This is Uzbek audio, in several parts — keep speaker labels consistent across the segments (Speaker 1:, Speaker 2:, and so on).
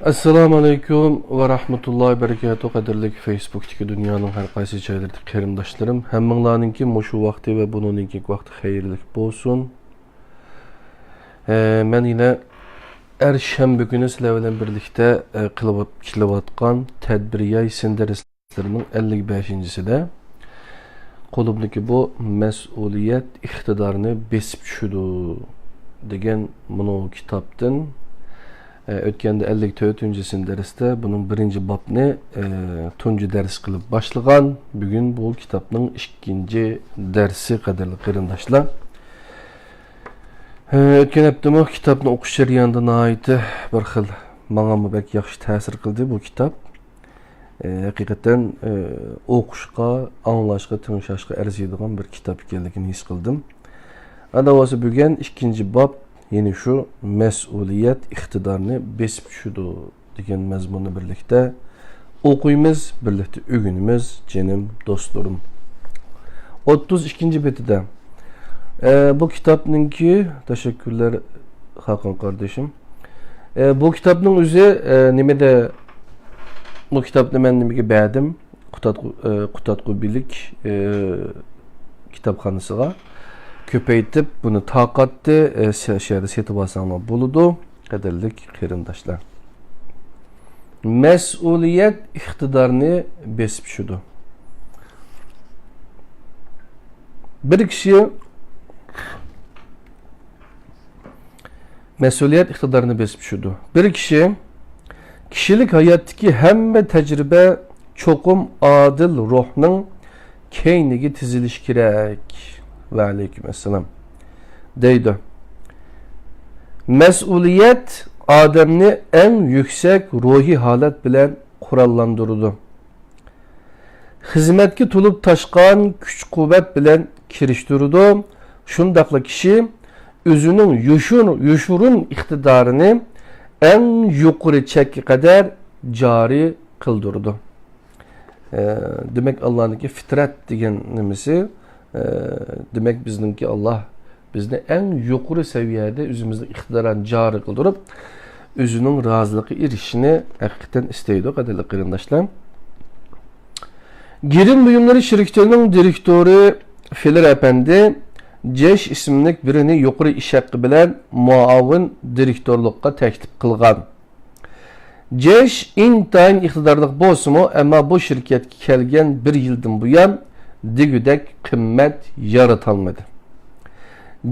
Speaker 1: Assalamu alaikum ve rahmetullahi ve berekatuhu. Qadirlik Facebook'taki dünyanın her qaysı joylarida qarindoshlarım. Hammanglarninki mushu vaqti ve bununki vaqti xayrlik bo'lsin. Men yine shanba kuni sizlar bilan birlikda qilayotgan tadbiriy darslarning 55-sida qo'limdagi bu mas'uliyat iqtidorini besib tushudi degan bunu kitobdan ötkende 54-sinde derste bunun birinci babını tuncu ders kılıp başlagan. Bugün bu kitapның ikinci dersi kadarlı kırındaşlar. Ötken heptimi kitapны okuş jarayonida ait bir xil manga bek yaxshi ta'sir qildi bu kitap. Hakikaten o'qishga, anglashga, tinglashga arziydigan bir kitap ekanligini his qildim. Adavası bugün ikinci bab yeni şu mas'uliyat iqtidarını besib tushudi degan mazmunni birlikda o'qiymiz, birlikda o'rganamiz, jinim, do'stlarim. 32. betida bu kitapninki teşekkürler Hakan kardeşim. Bu kitapning o'zi nimada bu kitapni men nimaga beğendim? Qutatqu bilik kitapxonasiga köpeytip bunu taqatlı şehirde setip alsanlar buludu. Qadirlik qarindoshlar. Mas'uliyat iqtidarını besib tushudi. Bir kishi mas'uliyat iqtidarını besib tushudi. Bir kishi kishilik hayotdagi hamma tajriba cho'qim adil ruhning keyniga tizilishi kerak. Ve aleykümselam deydi. Mesuliyet adamni en yüksek ruhi halet bilen kurallandırdı. Hizmetki tulup taşkan güç kuvvet bilen kiriştirdi. Şundakla kişi özünün yuşurun iktidarını en yukarı çeki kadar cari kıldırdı. Demek Allah'ın fitret degenimizi demek bizninki Allah bizni en yukarı seviyede özümüzde iktidaran cari kıldırıp özünün razılığı erişini hakikaten isteydi. Qadirli qarindoshlar. Girim buyumları şirketinin direktörü Felir Efendi Ceş isimlik birini yukarı iş hakkı bilen muavin direktörlükka teklif kılgan. Ceş intayin iktidarlık bolsumu ama bu şirket kelgen bir yıldan bu yan digüdek kımmet yaratılmadı.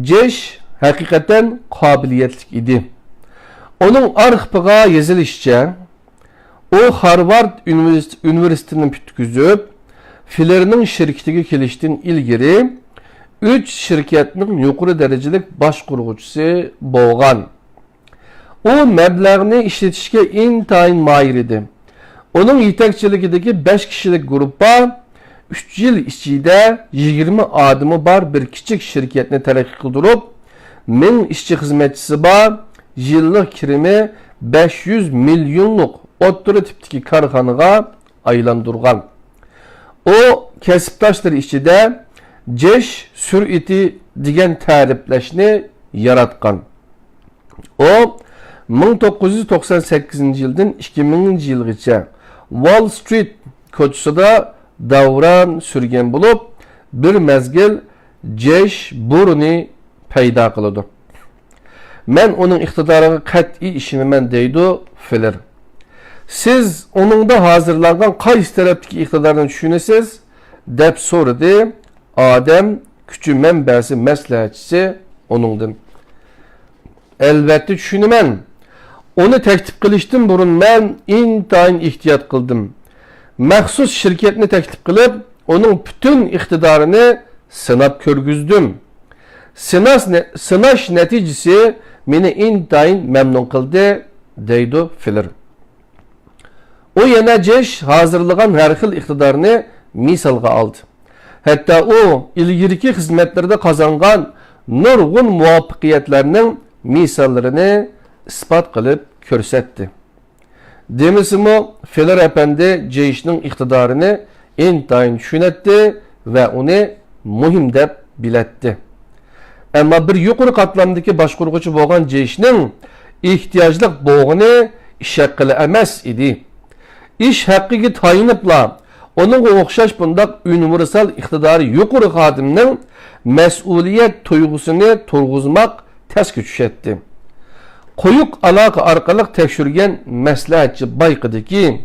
Speaker 1: Ceş hakikaten kabiliyetlik idi. Onun arxpığa yazılışça o Harvard Üniversitesi'nin pütküzüp filerinin şirketine keliştin ilgiri 3 şirketinin yukarı derecelik başkurucusu boğan. O meblağını işletişke intayin mahir idi. Onun yetekçilikindeki 5 kişilik grupa 3 yıl içinde 20 adımı var bir küçük şirketini terakki kıldırıp 1000 işçi hizmetçisi var, yıllık kirimi 500 milyonluk otturu tipteki karxanaga aylandırgan. O kesiptaşları içinde ceş sürüti degen tarifleşini yaratkan. O 1998 yıldan 2000 yılgacha Wall Street koçusida davran sürgen bulup bir mezgil ceş buruni payda kılıdı. Men onun iktidarına kat'i işini men deydi Felir. Siz onun da hazırlanan qaysi taraftaki iktidarını düşünesiz dep sorudu. Adem küçü menbesi məsləhətçisi onundan. Elbette düşünümen. Onu teklif kılıştım burun men intayin ihtiyat kıldım. Məxsus şirketini teklif kılıp onun bütün iktidarını sınap körgüzdüm. Sınaş neticesi beni intayin memnun kıldı deydi Felir. O yana ceş hazırlayan her xil iktidarını misalga aldı. Hatta o ilgiriki hizmetlerde kazangan nurgun muvaffakiyetlerinin misallarını ispat kılıp körsetti. Demisimi Felir Efendi ceşinin iktidarını intayin düşünetti ve onu muhim dep biletti. Ama bir yukarı katlamdaki başkurucusu boğan ceşinin ihtiyaclık boğunu iş haqqı emas idi. İş haqqiga tayinibla onunğa o'xshash bundaq universal iqtidori yuqori xodimning mas'uliyat tuyg'usini turg'izmoq tasga tushadi. Qo'yiq aloqa orqali tekshirgan maslahatchi bayqidiki,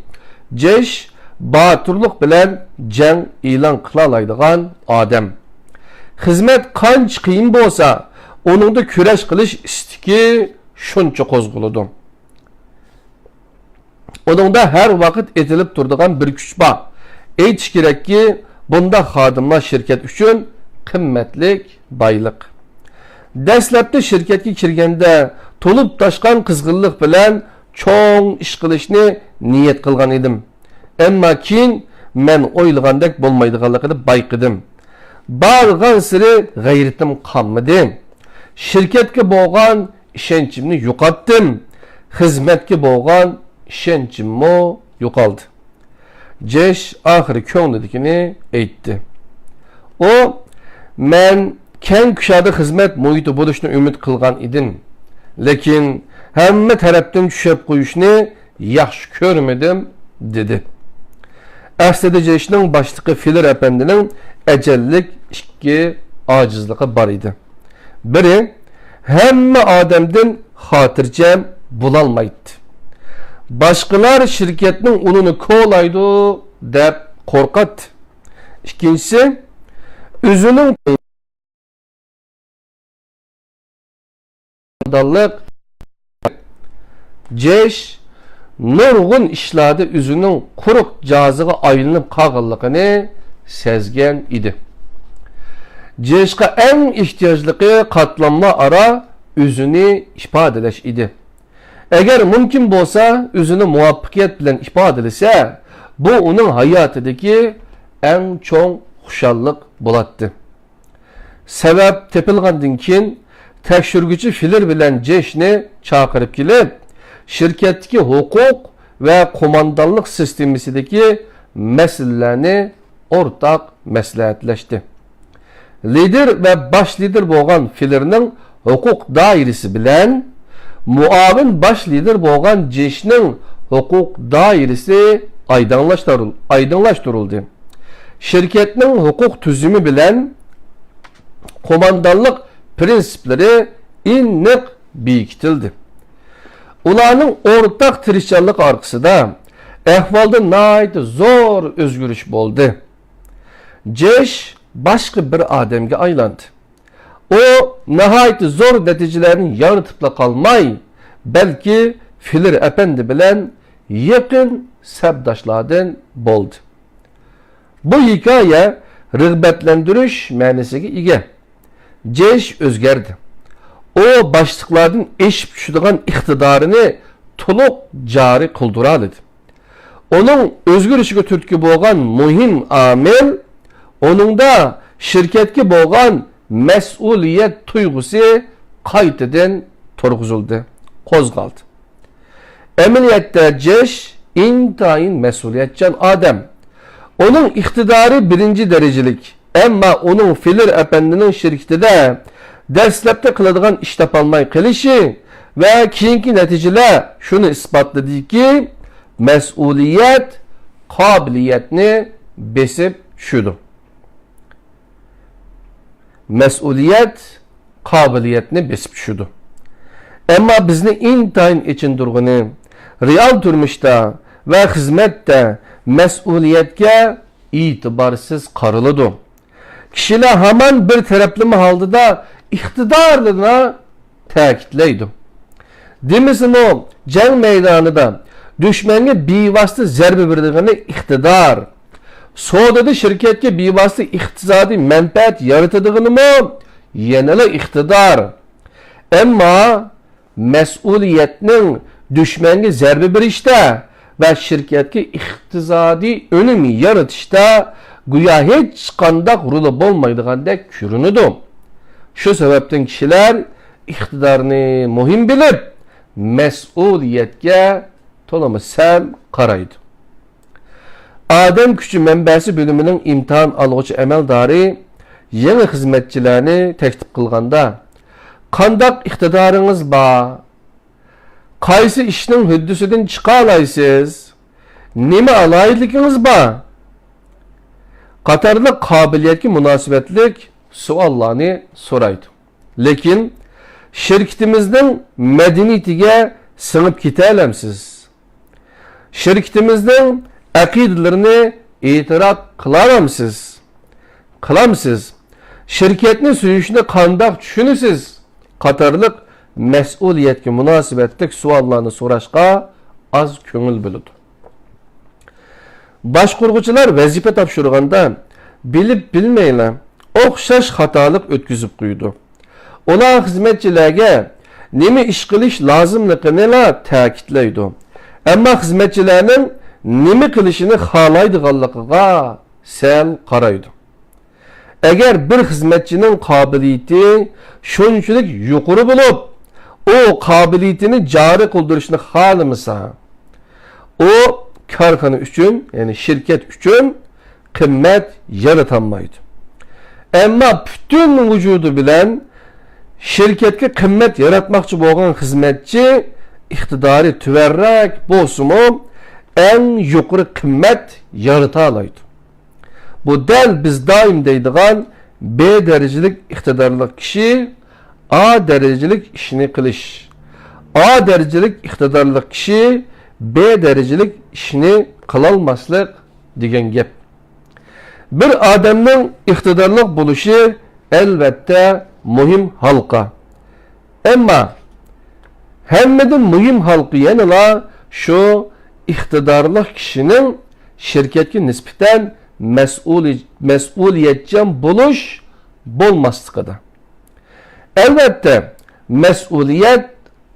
Speaker 1: Jesh baturluq bilan jang e'lon qila oladigan odam. Xizmat qancha qiyin bo'lsa, oningda kurash qilish istiki shuncha qo'zg'aladi. Oningda har vaqt etilib turadigan bir kuch bor. Aytish kerakki, bunda xodimlar shirkat uchun qimmatlik boyliq. Dastlabda shirkatga kirganda to'lib toshgan qizg'inlik bilan cho'ng ish qilishni niyat qilgan edim. Ammo keyin men o'ylagandek bo'lmaydiganligini bayqidim. Bargan siri g'ayratim qolmadi. Shirkatga bo'lgan ishonchimni yo'qotdim. Xizmatga bo'lgan ishonchimmo yo'qoldi. Jesh oxiri ko'nglidagini aytdi. O, men keng kushada xizmat muhiti bo'lishni umid qilgan edim. Lekin hamma tarafdan tushib qo'yishni yaxshi ko'rmadim, dedi. Aslida Jeshning boshlig'i Filer apandining ajallik ikki ojizligi bor edi. Biri hamma odamdan xotirjam bo'lolmaydi. Boshqalar shirkatning unini ko'laydi deb qo'rqadi. Ikkinchisi o'zining dalliq Jesh nurg'un ishlarda o'zining quruq joziga aylanib qolganligini sezgan edi. Jeshga eng ehtiyojligi qatlamlar aro o'zini ifodalash edi. Agar mumkin bo'lsa, o'zini muvaffaqiyat bilan ifodalasa, bu uning hayotidagi eng cho'ng xushallik bo'ladi. Sabab tepilgandan keyin tekshiruvchi Filer bilan Jeshni chaqirib kelib, shirkatdagi huquq va qo'mondonlik sistemasidagi masalalarni o'rtaq maslahatlashdi. Lider va bosh lider bo'lgan Filerning huquq doirasi bilan muavin bosh lider bo'lgan Jeshning huquq doirasi aydınlaştırıldı. Şirketning huquq tuzumi bilan qo'mondonlik prinsipleri aniq bekitildi. Ularning o'rtaq tirishchanlik orqasida ahvolda nihoyatda zo'r o'zgarish bo'ldi. Jesh boshqa bir odamga aylandi. O nihoyatda zo'r natijalarni yoritib qolmay, balki Filer apandi bilan yaqin sabdoshlardan bo'ldi. Bu hikoya rag'batlantirish ma'nosiga ega. Jesh o'zgardi. O boshliqlardan eshib tushadigan iqtidorini to'liq joriy qildira oldi. Uning o'zgarishiga turtki bo'lgan muhim omil uningda shirkatga bo'lgan mas'uliyat tuyg'usi qaytadan turg'izildi, qo'zg'aldi. Amaliyotda Jesh intayin mas'uliyatchan odam. Uning iqtidori birinchi darajalik, ammo uning Filer apandining shirkatida dastlabda qiladigan ish topolmay qilishi va keyingi natijalar shuni isbotladiki, mas'uliyat qobiliyatni besib tushdi. Mas'uliyat qobiliyatni besib tushdi. Ammo bizni intayin ichindirg'ini real turmushda va xizmatda mas'uliyatga e'tiborsiz qariladi. Kishilar hamon bir taraflama holdida iqtidorlarni ta'kidlaydi. Demasin o jang maydonida dushmanga bevosita zarba beradigan iqtidor, savdoda shirkatga bevosita iqtisodiy manfaat yaratadiganmi yanada iqtidor. Ammo mas'uliyatning dushmanga zarba berishda va shirkatga iqtisodiy unum yaratishda go'yo hech qanday roli bo'lmaydigandek ko'rinadi. Shu sababdan kishilar iqtidorni muhim bilib, mas'uliyatga to'liq sal qaraydi. Odam kuchi manbasi bo'limining imtihon oluvchi amaldori yangi xizmatchilarni taklif qilganda, qanday iqtidoringiz bor? qaysi ishning huddusidan chiqa olaysiz? Nima alayliginiz bor? Qatarli qobiliyatga munosabatlik savollarni so'raydi. Lekin şirketimizning madaniyatiga singib keta olamsiz? Şirketimizning aqidalarini e'tirof qilamsiz? Qilamsiz? Şirketni suyishni qandoq tushunasiz? Qatarliq mas'uliyatga munosabatlik savollarni so'rashga az ko'ngil bo'ladi. Boshqurg'uchilar vazifa topshirganda bilib bilmayla o'xshash xatolik o'tkazib qo'ydi. Ular xizmatchilarga nima ish qilish lozimligini ta'kidlaydi. Ammo xizmatchilarning nima qilishini xohlaydiganligiga sal qaraydi. Agar bir xizmatchining qobiliyati shunchalik yuqori bo'lib, o qobiliyatini joriy qildirishni xohlamasa, o korxona uchun, ya'ni shirkat uchun qimmat yaratolmaydi. Ammo butun vujudi bilan şirketga qimmat yaratmoqchi bo'lgan xizmatchi iqtidori tuvarrak bo'lsa-mu, eng yuqori qimmat yarata oladi. Bu dal biz doim deydigan B darajalik iqtidorli kishi A darajalik ishni qilish. A darajalik iqtidorli kishi B darajalik ishni qilolmaslik degan gap. Bir odamning iqtidorli bo'lishi albatta muhim halqa. Ammo hammadan muhim halqi yanala şu iqtidorli kishining shirkatga nisbatan mas'uliyatchan bo'lish bo'lmasligida. Albatta mas'uliyat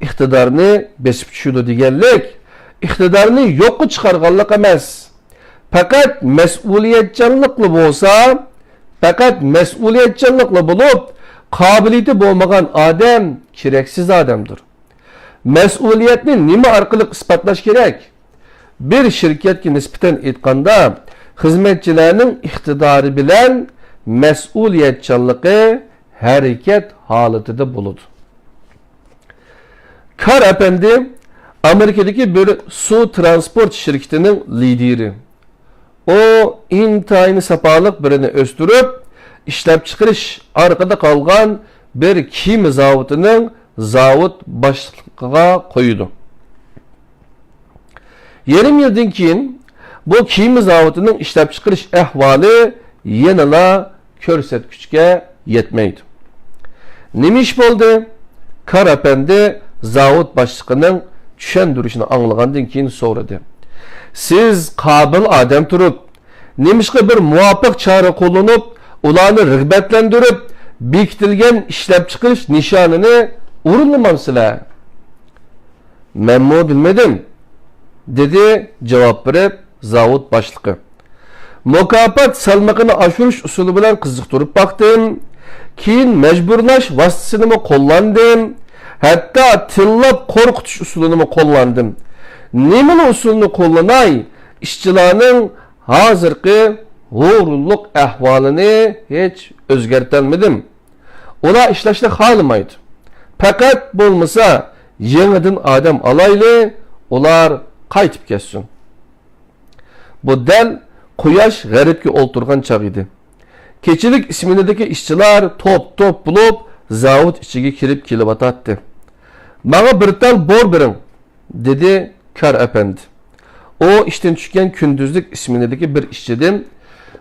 Speaker 1: iqtidorni besib tushadi deganlik, iqtidorni yo'qqa chiqarganlik emas. Faqat mas'uliyatchanlikli bo'lsa, faqat mas'uliyatchanlikli bo'lib, qobiliyati bo'lmagan odam keraksiz odamdir. Mas'uliyatni nima orqali isbotlash kerak? Bir shirkatga nisbatan aytganda, xizmatchilarning iqtidori bilan mas'uliyatchanligi harakat holatida bo'ladi. Kar efendi Amerikadagi bir suv transport shirkatining lideri. O intayini sapaliq birini o'stirib, ishlab chiqarish orqada qolgan bir kim zavodining zavod boshlig'iga qo'ydi. Yarim yildan keyin bu kim zavodining ishlab chiqarish ahvoli yanala ko'rsatkichga yetmaydi. Nima ish bo'ldi? Kar efendi zavod boshlig'ining tushuntirishini anglagandan keyin so'radi. Siz qobil odam turib, nemishqa bir muvofiq chora qo'llanib, ularni rag'batlantirib, bekitilgan ishlab chiqarish nishonini o'rinlamamsizlar? Men bilmadim, dedi javob berib zavod boshlig'i. Mukofot salmog'ini oshirish usuli bilan qiziqtirib baqdim. Keyin majburlash vositasini qo'llandim. Hatto tillab qo'rqitish usulini qo'llandim. Nima usulni qo'llanay? İşçilarning hozirgi g'ururlik ahvolini hech o'zgartirmadim. Ular ishlashni xohlamaydi. Faqat bo'lmasa, yangidan odam olayli, ular qaytib ketsin. Bu dal quyosh g'aribga o'ltirgan chaq edi. Kechilik ismidagi ishchilar top bo'lib zavod ichiga kirib kelyotdi. "Menga bir tal bor bering", dedi Kar efendi. O işten tushgan kunduzlik ismidagi bir ishchidan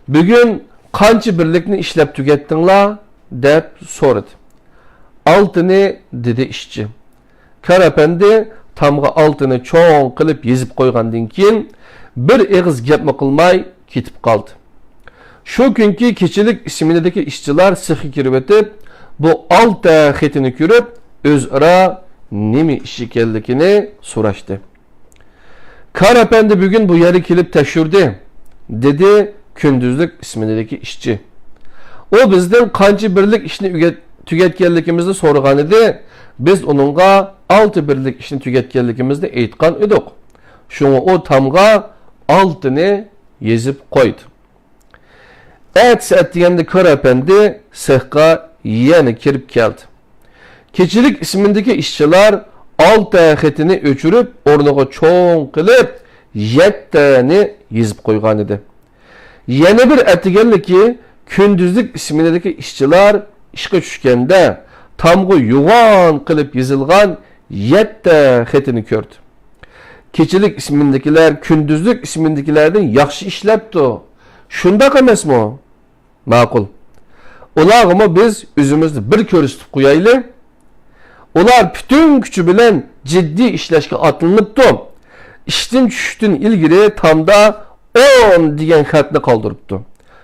Speaker 1: "Bugun qancha birlikni ishlab tugatdinglar?" deb so'radi. "Oltini", dedi ishchi. Kar efendi tamga oltini cho'ng qilib yezib qo'ygandan keyin bir eg'iz gapmi qilmay ketib qoldi. Shu kunki kechilik ismidagi ishchilar sixga kirib o'tib, bu olta xetini ko'rib, o'zaro nima ish ekanligini so'rashdi. Kar efendi bugün bu yeri kelib tekshirdi, dedi kunduzlik ismidagi ishchi. O bizden qancha birlik ishni tugatganligimizni so'ragan edi. Biz uningga 6 birlik ishni tugatganligimizni aytgan edik. Shunga o tamga 6ni yezib qo'ydi. Saat deganda Kar efendi sexga yana kirib keldi. Kechilik ismidagi ishchilar 6 xetini öçürüp ornuğa çoğun qilib 7 yezib qo'ygan edi. Yana bir atiganliki kunduzlik ismidagi ishchilar ishga tushganda tamg'u yo'g'on qilib yezilgan 7 xetini ko'rdi. Kechilik ismindagilar kunduzlik ismindagilardan yaxshi ishlabdi. Shundoq emasmi? Ma'qul. Ularga biz o'zimizni bir ko'rsatib qo'yaylik. Ular bütün kuchi bilan jiddiy ishlashga otlanibdi. İşten tushishdan ilgari tamda 10 degan xatni qoldiribdi.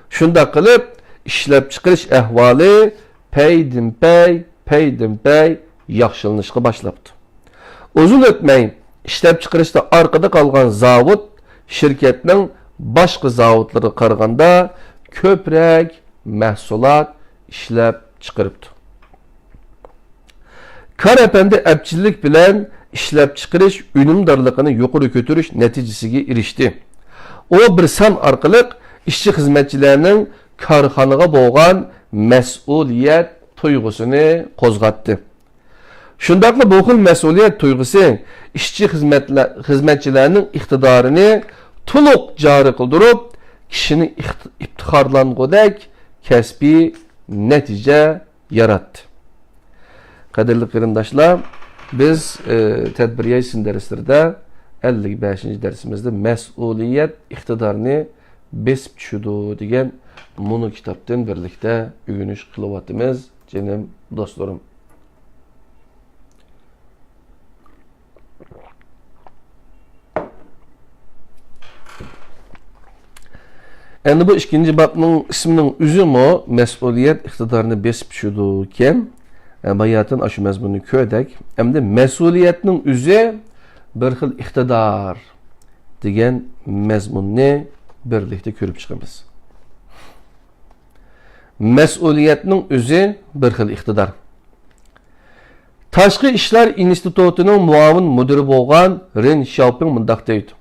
Speaker 1: Shunda qilib ishlab chiqarish ahvoli paydin-pay yaxshilanishga boshlabdi. Uzun o'tmay ishlab chiqarishda orqada qolgan zavod shirkatning boshqa zavodlariga qaraganda ko'proq mahsulot ishlab chiqaribdi. Karapende epçilik bilen işlep çıkarış ünümdarlığını yukarı götürüş neticesiga erişti. O bir san arkalık işçi hizmetçilerinin karxanaga bo'lgan mas'uliyat tuyg'usini qo'zg'atdi. Shundaqla bu xil mas'uliyat tuyg'usi işçi hizmetçilerinin iqtidorini to'liq joriy qildirib, kishini iftixorlangudek kasbiy natija yaratdi. Qadirli qarindoshlar, biz tadbiriy isim derslerinde 55. dersimizde mas'uliyat iqtidorini besib tushudi degan bunu kitaptan birlikte öğünüş kılıvatımız canım dostlarım. Endi bu ikinci babның isminin üzümü mas'uliyat iqtidorini besib tushudi ekan. Bayatın aşı mezmunu köydek. Hem de mesuliyetinin üzü bir xil iqtidar degan mezmunni birlikte körüp çıkımız. Mesuliyetinin üzü bir xil iqtidar. Tashqi ishlar institutining muavin müdiri bo'lgan Ren Xiaoping mundaq deydi.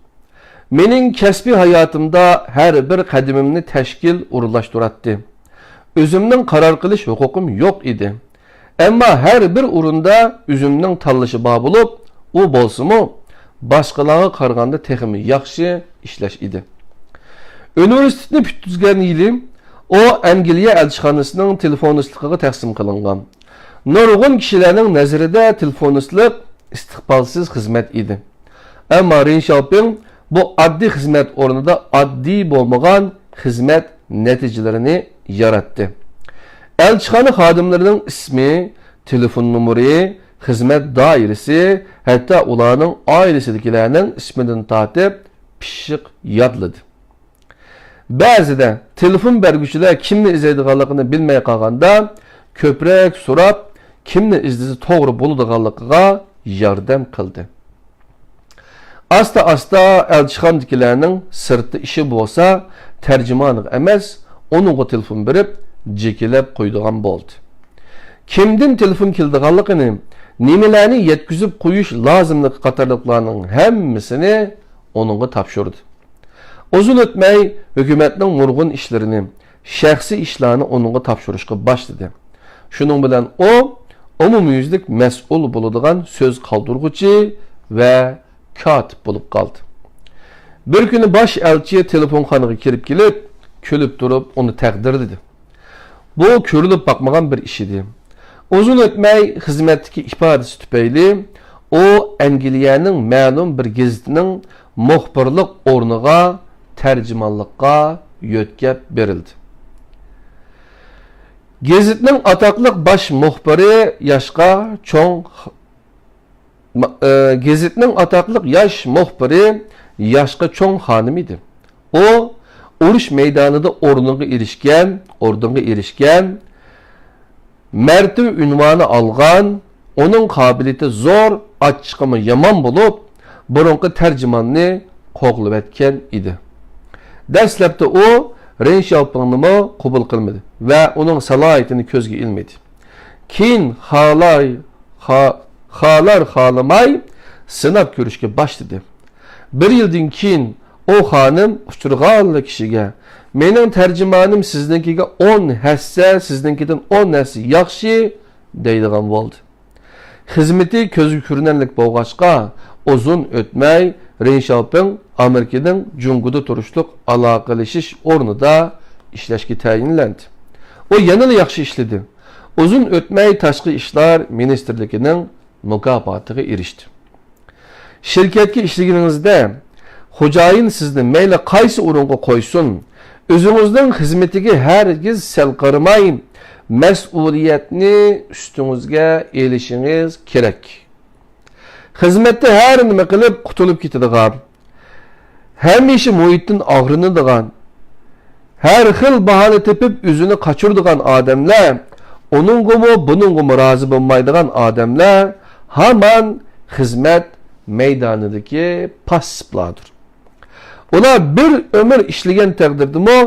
Speaker 1: Mening kasbiy hayotimda har bir qadamimni tashkil urlashtiratdi. O'zimning qaror qilish huquqim yo'q edi. Ama her bir urunda üzümnün tanlışı bağ bulup, o bolsumu başkalarına qaraganda teximi yaxşı işleş idi. Üniversitetini bütüzgen yili, o Angliya elçixanasının telefonistliğine təqsim kılıngan. Nurgun kişilerin nazarında telefonistlik istiqbalsiz hizmet idi. Ama Ren Xiaoping bu addi hizmet ornida addi bolmagan hizmet neticelerini yarattı. Elçixana xadimlərinin ismi, telefon numuru, hizmet dairesi, hatta ularning ailesidagilarning ismidan tatib pishiq yodladi. Ba'zida telefon berguvchilar kimni izlaydiganligini bilmay qolganda ko'proq so'rab, kimni izlasa to'g'ri bo'ladiganligiga yordam qildi. Asta elçixanadagilarning sirti ishi bo'lsa, tarjimonlik emas, onunğa telefon berib jekilab qo'ydigan bo'ldi. Kimdan telefon keldiganligini, nimalarni yetkazib qo'yish lozimligi qatorliqlarning hammasini onunğa topshirdi. Uzun o'tmay hukumatning nurg'un ishlarini, shaxsiy ishlarni onunğa topshirishga boshladi. Shuning bilan o umumyuzlik mas'ul bo'ladigan so'z qoldirg'uchi va katib bo'lib qoldi. Bir kuni bosh elchi telefonxonaga kirib kelib, kulib turib uni taqdir dedi. Bu ko'rilib bakmagan bir iş idi. Uzun o'tmay xizmatdagi ifodasi tufayli o Angliyaning ma'lum bir gazetining muxbirlik o'rniga tarjimonlikqa yo'tkab berildi. Gazetning atoqli bosh muxbiri yoshqa cho'ng xonim edi. O urush meydanida ordunga erishgan, mertebe ünvanı algan, onun kabiliyeti zor, açıqımı yaman bulup, burunqi tercümanını qo'g'lib etken idi. Dastlabda o Ren Xiaopingni qabul qilmadi va uning salohiyatini ko'zga ilmadi. Keyin xolamay sinab ko'rishga boshladi. Bir yildan keyin o xonim uchirg'anli kishiga mening tarjimanim sizninkiga 10 hassa, sizninkidan 10 hassa yaxshi deydigan bo'ldi. xizmeti ko'zga ko'rinarlik bo'lg'achqa, uzun o'tmay Ren Xiaoping Amerikaning Junguda turishliq aloqalashish o'rnida ishlashga tayinlandi. O yanada yaxshi ishladi. Uzun o'tmay tashqi ishlar ministrligining mukofotiga erishdi. Shirkatga ishlaganingizda xo'jayin sizni mayli qaysi o'ringa qo'ysin, o'zingizning xizmatiga hargiz sal qaramay, mas'uliyatni ustingizga elishingiz kerak. Xizmatda har nima qilib qutulib ketadigan, hamisha muhitdan og'rinadigan, har xil bahona tepib o'zini qochiradigan odamlar, uningga buningga rozi bo'lmaydigan odamlar hamon xizmat maydonidagi passiblardir. Ular bir ömür ishlagan taqdirdami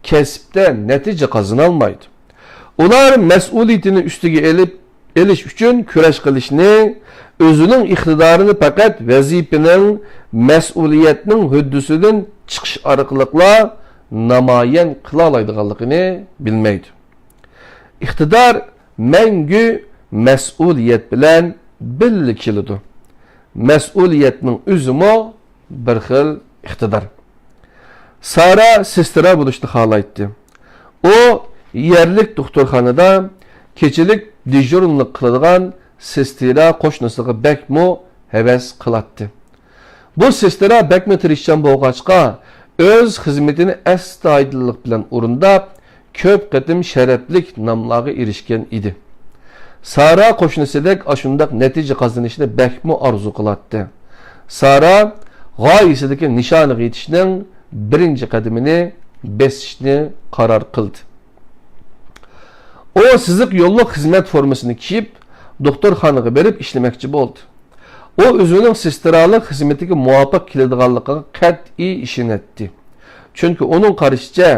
Speaker 1: kasbda natija qozona olmaydi. Ular mas'uliyatini ustiga elish uchun kurash qilishni, o'zining iqtidorini faqat vazifaning, mas'uliyatning huddusidan chiqish orqali namoyon qila oladiganligini bilmaydi. Iqtidor mangu mas'uliyat bilan birga keladi. Mas'uliyatning o'zimi bir xil iqtidor. Sara sestra bo'lishni xohlaydi. O yerlik doktorxonada kechilik dejurlik qiladigan sestra qo'shnisiga bakmo havas qiladi. Bu sestra bakmo tirishchan bo'lg'achqa o'z xizmatini astoydillik bilan o'rindab, ko'p qatim sharaflik nomlarga erishgan edi. Sara qo'shnisidek ashundaq natija qozonishni bakmo orzu qiladi. Sara g'oyasidagi nishoniga yetishning birinchi qadamini besishni qaror qildi. O siziq yo'lliq xizmat formasini kiyib, doktorxonaga berib ishlamoqchi bo'ldi. O o'zining sestralik xizmatiga muvofiq keladiganligiga qat'iy ishonadi. Chunki uning qarashicha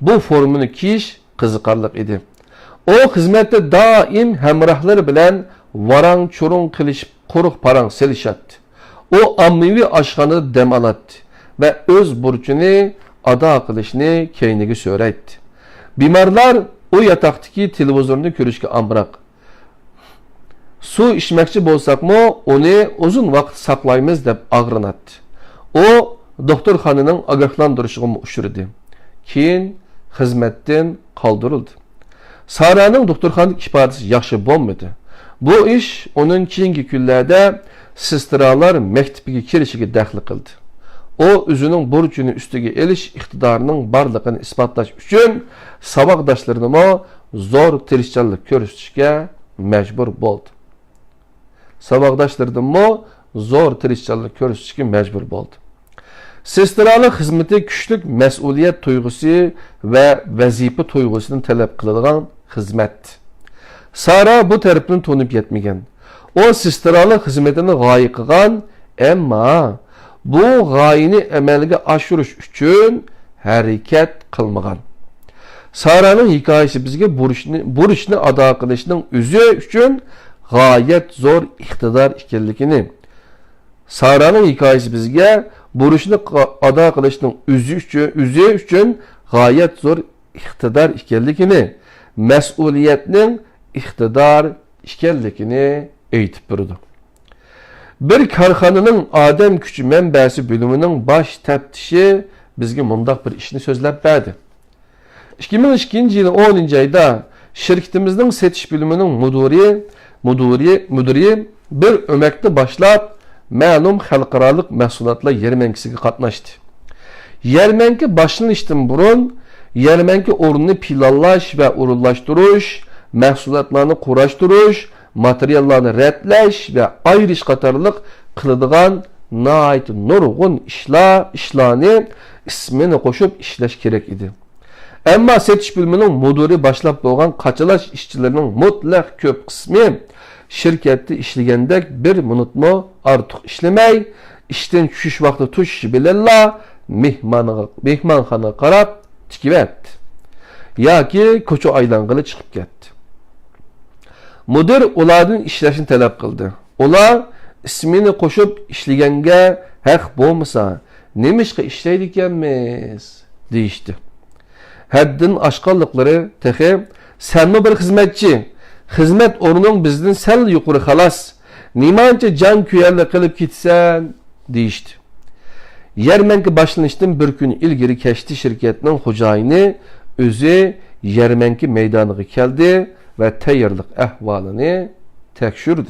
Speaker 1: bu formani kiyish qiziqarli edi. O xizmatda doim hamrohlari bilan varang-churung qilishib, quruq parang selishadi. O ommaviy oshxonada dam oladi va o'z burchini ado qilishni keyniga so'raydi. Bemorlar o yotoqdagi televizorni ko'rishga amroq. Suv ichmoqchi bo'lsakmi, uni uzun vaqt saqlaymiz deb og'rinadi. O doktorxonaning ogohlantirishiga uchradi. Keyin xizmatdan qoldirildi. Saraning doktorxonada ifodasi yaxshi bo'lmadi. Bu ish uning keyingi kunlarda sestralar maktabiga kirishiga daxl qildi. O o'zining burchini ustiga elish iqtidorining borligini isbotlash uchun saboqdoshlarini zo'r tirishchanlik ko'rsatishga majbur bo'ldi. Sestralar xizmati kuchli mas'uliyat tuyg'usi va vazifa tuyg'usini talab qiladigan xizmat. Sara bu tarafni to'nib yetmagan. O sestralar xizmatini g'oya qilgan, ammo bu g'oyani amalga oshirish uchun harakat qilmagan. Saraning hikoyasi bizga burchni ado qilishning o'zi uchun g'oyat zo'r iqtidor ekanligini, Saraning hikoyasi bizga burchni ado qilishning o'zi uchun g'oyat zo'r iqtidor ekanligini, mas'uliyatning iqtidor ekanligini aytib berdi. Bir korxonaning odam kuchi manbasi bo'limining bosh taftishi bizga mundaq bir ishni so'zlab berdi. 2002-yil 10-oyda shirkatimizning setish bo'limining mudiri bir o'makni boshlab ma'lum xalqaro mahsulotlar yarmankasiga qatnashdi. Yarmanka boshlanishdan burun yarmanka o'rnini planlash va o'rinlashtirish, mahsulotlarni qurashtirish, materiallarni ratlash va ayirish qatorliq qiladigan nihoyat nurg'un ishlarni ismini qo'shib ishlash kerak edi. Ammo setish bo'limining mudiri boshlab bo'lgan qachalash ishchilarining mutlaq ko'p qismi shirkatda ishlagandek bir minutmi ortiq ishlamay, ishdan tushish vaqti tushishi bilan mehmonxonaga qarab tikivatdi yoki ko'cha aylang'ili chiqib ketdi. Mudir ulardan ishlashni talab qildi. Ular ismini qo'shib ishlaganga haq bo'lmasa, nemishqa ishlaydi ekanmiz deyishdi. Haddin oshqonliqlari tehi, senmi bir xizmatchi, xizmat o'rning bizdan sal yuqori xolos, Nimancha can kuyarli qilib ketsan deyishdi. Yermenki başlanışdan bir gün ilgiri keşti şirketinin hocayını özü yermenki meydanına geldi ve tayyorlik ahvalını tekşürdü.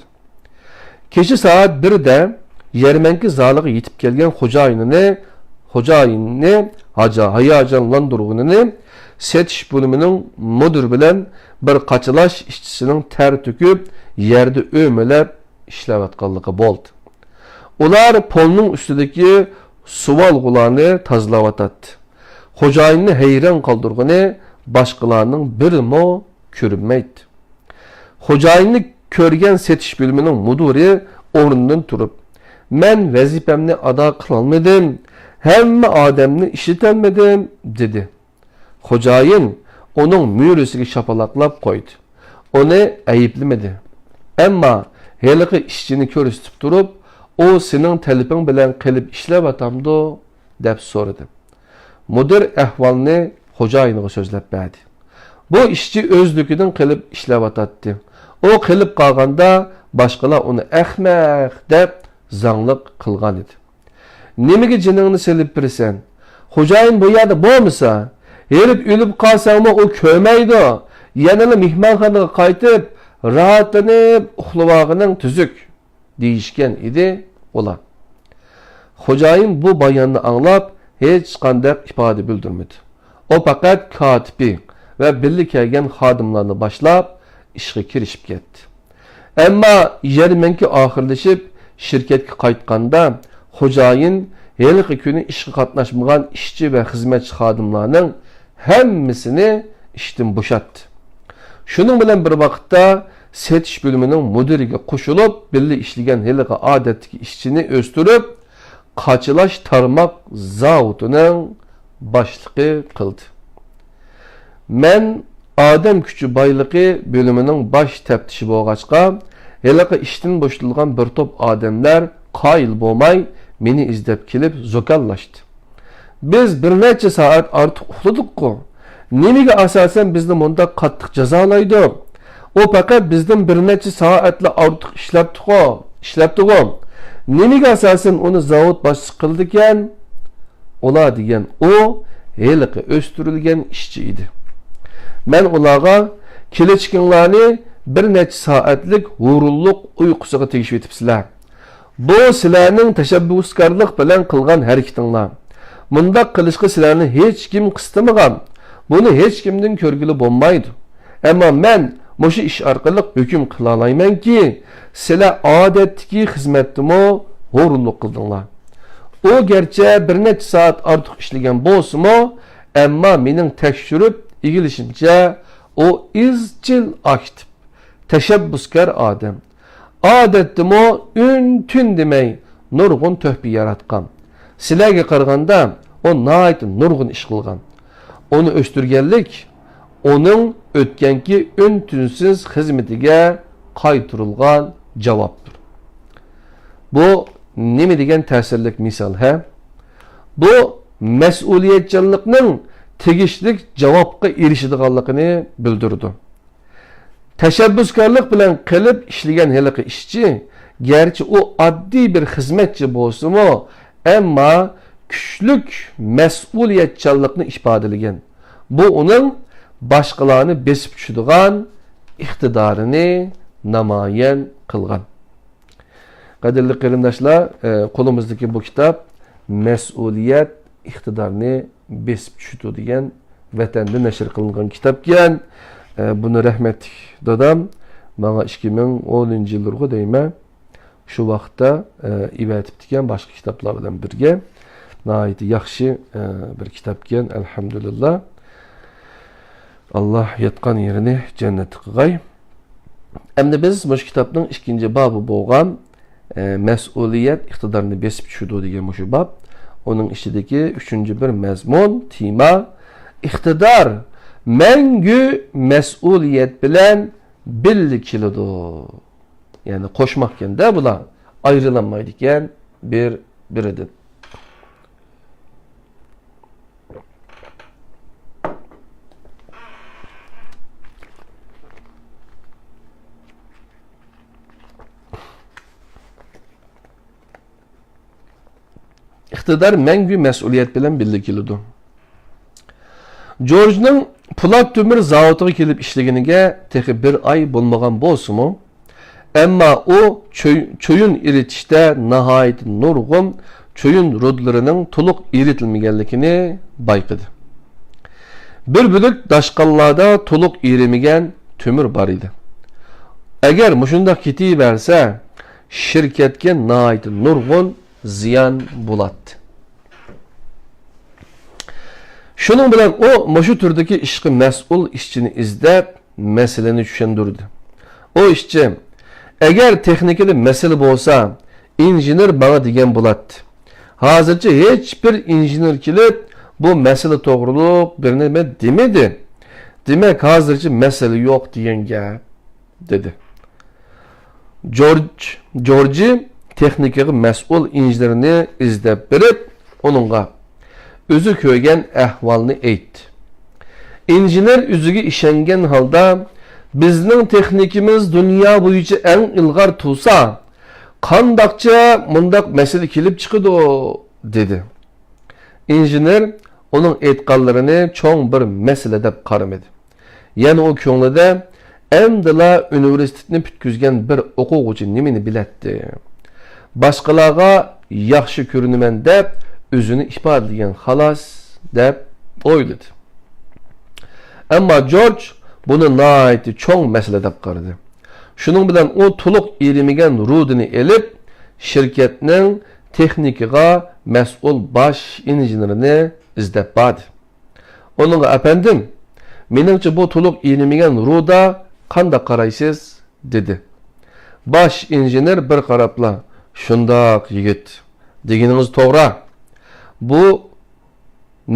Speaker 1: Keşi saat 1'de yermenki zalığı yetip gelgen hocayını hayacanlandırığını setiş bölümünün müdür bilen bir kaçılaş işçisinin ter tüküp yerde ömelep işlevatkallığı boldu. Ular polunun üstündeki suvalgılarını tazlavatatdı. Hocayını heyran kaldırgını başkalarının birimi körünmeydi. Hocayını körgen setiş bölümünün müdürü orundan turup, "Men vazifemni ada kılalmadım, hemme ademni işitelmedim" dedi. Hocayın onun müyürüsüge şapalaklap koydu. Onu ayıplamadi. Ama heliki işçini körüstüp durup, "O senin talipin bilen qilib işlevatamdı" dep soradı. Müdür ahvalını hocayınıga sözlep berdi. Bu işçi özlüküdün qilib işlevatatdı. O qilib qalganda başqalar onu ahmaq dep zanglık kılgan idi. Nemige jiningni selip birsen? Hocayın bu yerda bo'lmasa, herif ölüp qalsangmi o kömeydi. Yanıla mihmanxonaga qaytib, rahatlanıp uxlavag'ının tüzük deyishgan idi ular. Hocayın bu bayanını anlap hech qanday ifade bildirmedi. O faqat katibi ve birlik kelgan xodimlarni başlap ishga kirishib ketdi. Ama yarmanki ahirlashib şirketga qaytganda hocayın heliqi kuni ishga qatnashmagan ishchi ve xizmatchi xodimlarning hammasini ishdan bo'shatdi. Şunun bilen bir vaqtda setiş bölümünün müdürüge qo'shilib, birlik ishlagan heliqi odatdagi ishchini o'stirib, qachilash tarmoq zavodining boshlig'i qildi. Men odam kuchi boyligi bölümünün baş teptişi bo'lg'achqa, heliqi ishdan bo'shatilgan bir top odamlar qoyil bo'lmay meni izlab kelib zo'kallashdi. Biz bir necha soat ortiq uxladik-ku. Nimaga asosan bizni bunda qattiq jazolaydi? O faqat bizdan bir necha soatla ortiq ishlabdi-ku. Nimaga asosan uni zavod boshlig'i qildi ekan? Ular degan o heliqi o'stirilgan ishchi edi. Men ularga kelechkinglarni bir necha soatlik hurulluq uyqusiga tegishib etibsizlar. Bu sizlarning tashabbuskorlik bilan qilgan harakatinglar. Mundaq qilishga sizlarni hech kim qistamagan. Bunu hech kimdan ko'rgili bo'lmaydi. Ammo men mushu ish orqali hukm qila olmaymanki, sizlar odatdagi xizmatni hurulluq qildinglar. O gerçi bir necha soat ortiq ishlagan bo'lsa-mu, ammo mening tekshirib egilishimcha o izchil aktiv, tashabbuskor odam. Odatda ün tün demay nurg'un töhbi yaratgan. Sizlarga qaraganda o nayt nurg'un ish qilgan. Onu o'stirganlik onun o'tganki ün tünsiz xizmatiga qaytirilgan javobdir. Bu nima degan ta'sirlik misol ha? Bu mas'uliyatchanlikning tegishlik javobga erishadiganligini bildirdi. Tashabbuskorlik bilan qilib ishlagan heliqi ishchi, garchi u oddiy bir xizmatchi bo'lsa-mu, ammo kuchlik mas'uliyatchanlikni ifodalagan. Bu uning boshqalarni besib tushadigan iqtidorini namoyon qilgan. Qadrli qarindoshlar, qo'limizdagi bu kitob mas'uliyat iqtidorni besib tushdi degan vatanda nashr qilingan kitob ekan. Buni rahmatli dadam menga 2010-yillarga deyman shu vaqtda ibatib ekan boshqa kitoblar bilan birga. Nəhayət yaxşı bir kitab ekan, elhamdülillah. Allah yatqan yerini cennet qılğay. Endi biz bu kitabning ikinci babı bo'lgan mas'uliyat iqtidorni besib tushdi degan shu bab. Onun içindeki üçüncü bir mezmun, tema, iqtidor mengü mas'uliyat bilan birlik keladi. Yani qo'shmoqkan da bular ayrılanmaydi ekan biridan. iqtidar мәңгі мәс'uliyet bilan birga keladi. George'ning Po'lat Temir zavodiga kelib ishlaganiga texi bir ay bo'lmagan bo'lsa-mu, ammo u cho'yin eritishda nihoyat nurg'un cho'yin rodlarining to'liq eritilmaganligini bayqadi. Bir bo'lak dashqonlarda to'liq erimagan temir bor edi. Agar mushundaq ketaversa, shirkatga nihoyat nurg'un ziyon bo'ladi. Shuning bilan u mushu turdagi ishga mas'ul ishchini izlab, masalani tushundirdi. O ishchi, agar texnikada masala bo'lsa, injener bana degan bo'ladi. Hozircha hech bir injener kelib, bu masala to'g'riliq bir nima demadi. Demak, hozircha masala yo'q degan gap, dedi. George texnikaga mas'ul injenerni izlab berib, onunga o'zi ko'rgan ahvolni aytdi. Injener o'ziga ishongan holda bizning texnikimiz dunyo bo'yicha eng ilg'or tursa, qandoqcha mundaq masala kelib chiqadi, dedi. Injener uning aytganlarini cho'ng bir masala deb qaramadi. Ya'ni u ko'nglida Emdila universitetni bitkizgan bir o'quvchi nimani biladi? Boshqalarga yaxshi ko'rinaman deb o'zini ifodalagan xolos deb o'yladi. Ammo George buni nihoyat cho'ng masala deb qaradi. Shuning bilan u to'liq erimagan rudini elib, shirkatning texnikaga mas'ul bosh injenerini izlab bordi. Onunga "Efendim, meningcha bu to'liq erimagan ruda qanday qaraysiz?" dedi. Bosh injener bir qarabla, "Shundoq yigit, deganingiz to'g'ri. Bu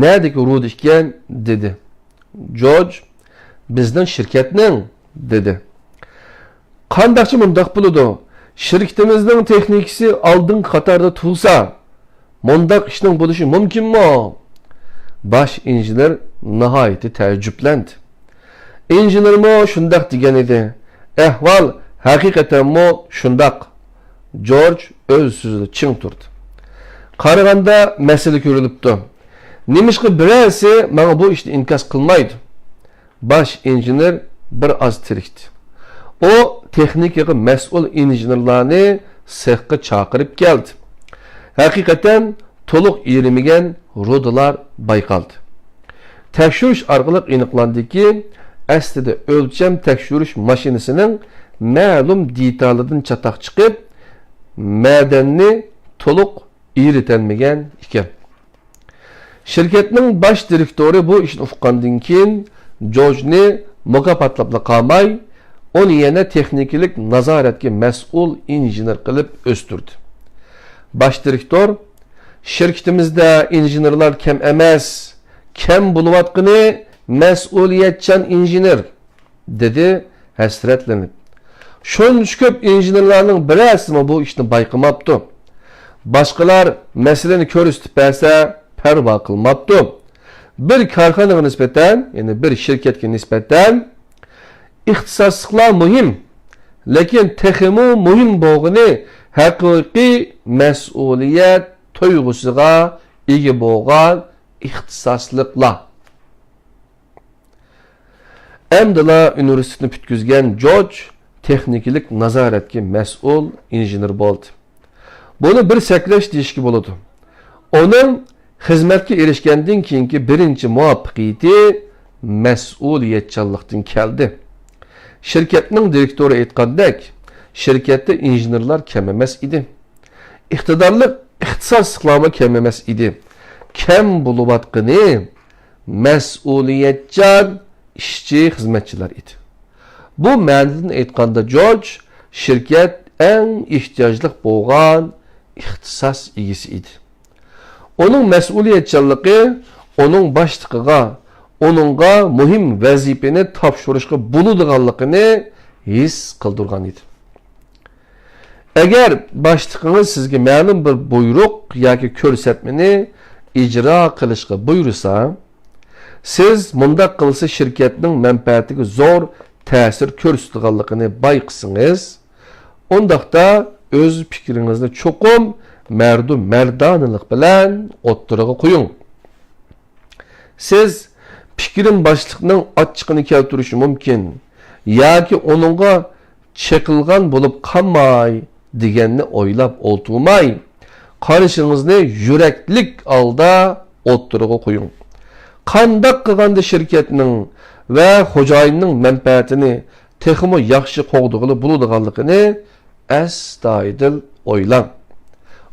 Speaker 1: nədəki rud ekan?" dedi. George, "Bizning shirkatning", dedi. "Qandaqchi mundaq bo'ladi? Shirkatimizning texnikasi oldin qatorda tursa, mundaq ishning bo'lishi mumkinmi?" Bosh injener nihoyat ta'ajjublandi. Injenermo shundaq degan edi. Ahvol haqiqatanmi shundaq? George o'z so'zida ching turdi. Qaraganda masala ko'rilibdi. Nimishqa birasi menga bu ishni inkos qilmaydi. Bosh injener bir oz tirikdi. O texnikaga mas'ul injenerlarni sexga chaqirib keldi. Haqiqatan to'liq erimagan rudalar bayqaldi. Tekshirish orqali aniqlandiki, aslida o'lcham tekshirish mashinasining ma'lum detallardan chataq chiqib, madanni to'liq eritilmagan ekan. Shirkatning bosh direktori bu ishni uqqandan keyin George'ni mukofotlab qolmay, uni yana texnikalik nazoratga mas'ul injener qilib o'stirdi. Bosh direktor, "Shirkatimizda injenerlar kam emas, kam bo'layotgani mas'uliyatchan injener", dedi hasratlanib. Shuncha ko'p injenerlarning birasimi bu ishni bayqamabdi. Boshqalar masalani ko'rsatib bersa, parvo qilmabdi. Bir korxonaga nisbatan, ya'ni bir shirkatga nisbatan ixtisosliklar muhim, lekin texmi muhim bo'lgani haqiqiy mas'uliyat tuyg'usiga ega bo'lgan ixtisosliklar. Emdila universitetini bitkizgan George texnikalik nazoratga mas'ul injener bo'ldi. Buni bir saklash deyishki bo'ladi. Onun xizmatga erishgandan keyingi birinchi muvaffaqiyati mas'uliyatchanlikdan keldi. Shirkatning direktori aytgandek, shirkatda injenerlar kam emas edi. Iqtidorli ixtisosliklar kam emas edi. Kam bo'layotgani mas'uliyatchan ishchi xizmatchilar edi. Bu ma'nodan aytganda George shirkat eng ehtiyojli bo'lgan ixtisos egasi edi. Onun mas'uliyatchanligi onun boshlig'iga, onunga muhim vazifani topshirishga bo'ladiganligini his qildirgan edi. Agar boshlig'ingiz sizga ma'lum bir buyruq yoki ko'rsatmani ijro qilishga buyursa, siz mundaq qilsa shirkatning manfaatiga zo'r ta'sir ko'rsatganligini bayqasangiz, undaqda o'z fikringizni cho'qim merdu merdanılık bilen otturaga koyun. Siz fikrin başlıkının açıkını keltirişi mümkün. Yoki onunga çekilgan bulup kalmay degenini oylap olturmay. Karışınızını yüreklik alda otturaga koyun. Kandak kılgandı şirketinin ve hocayının menfaatini texmi yaxşı qoğduğunu buluduğanlıqını əstaydil oylan.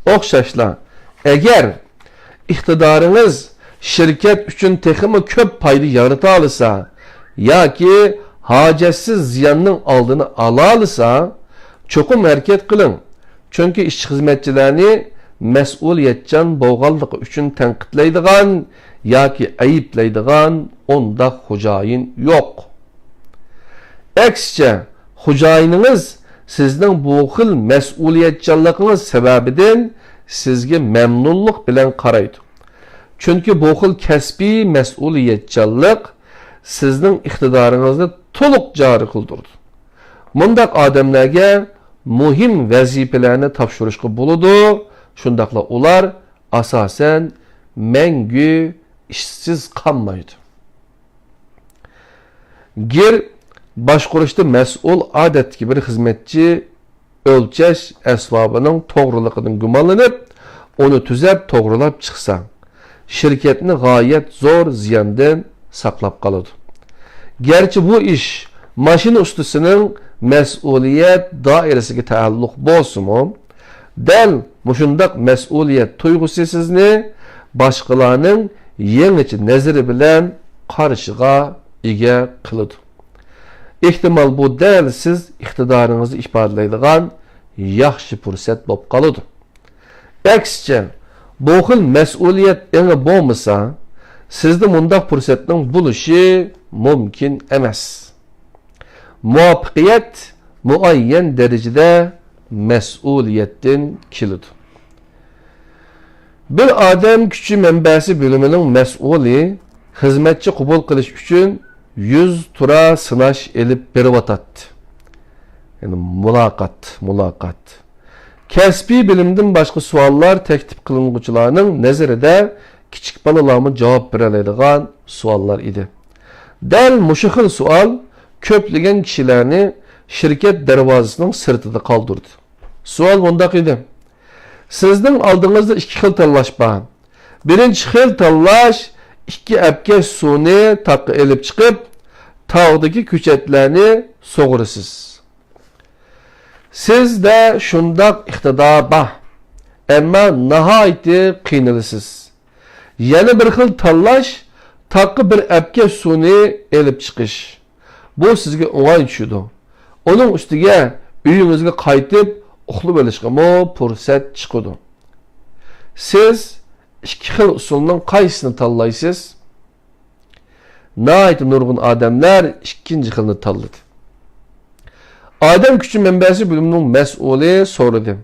Speaker 1: Oxşaşla, eğer iktidarınız şirket üçün texmi köp paylı yarıta alırsa, ya ki hacetsiz ziyanının aldığını ala alırsa, çokum hareket kılın. Çünkü işçi hizmetçilerini mesuliyetcan boğallığı üçün tenkitlaydıgan, ya ki ayıplaydıgan onda hocayın yok. Eksçe, hocayınız sizden bu xil mesuliyetçanlığınız sebebiden sizge memnunluk bilen qaraydı. Çünkü bu xil kesbi mesuliyetçanlık sizden iktidarınızı toluq cari kıldırdı. Mundaq adamlarga muhim vazifelerini tapşırışkı buludu. Şundaqla ular asasen mengü işsiz kalmaydı. Gir başqurishda mas'ul odatki bir xizmatchi o'lchash asbobining to'g'riligidan gumonlanib, uni tuzab to'g'rilab chiqsa, shirkatni g'oyat zo'r ziyondan saqlab qoladi. Garchi bu ish mashina ustisining mas'uliyat doirasiga taalluq bo'lsa-mu, dal mushundaq mas'uliyat tuyg'usi sizni boshqalarning yangicha nazari bilan qarishiga ega qiladi. İhtimal bu dal siz iqtidarınızı ifadelaydigan yaxshi fursat bo'lib qoladi. Aksicha, bu xil mas'uliyat enge bo'lmasa, sizda mundaq fursatning bo'lishi mumkin emas. Muvaffaqiyat muayyan darajada mas'uliyatdan keladi. Bir odam kuchi manbasi bo'limining mas'uli xizmatchi qabul qilish uchun 100 tura sınaş elip berivatat. Yani mulakat. Kesbi bilimden başka suallar teklif kılınğıçılarının nezarida kichik balalarmı cevap bereleydigan suallar idi. Dal muşu xil sual köpligen kişilerini şirket darvozasining sirtida qoldirdi. Sual bundaq idi. Sizning oldingizda ikki xil tanlash bor. Birinchi xil tanlash ikki apkash suvni taqqa elib chiqib, tağdaki küçetlerini soğurusuz. Siz de şundaq iqtidar bah, ama nahayeti qiynalısız. Yana bir xil tanlash, taqqa bir apkash suvni elib chiqish. Bu sizga o'ng'ay tushadi. Onun ustiga uyingizga qaytib uxlab olishga fursat chiqadi. Siz ikki xil usulning qaysini tanlaysiz? Nəhayət nurgun adamlar ikinci xilini tanladı. Adam küçü mənbəsi bölümünün məsulü sorudu.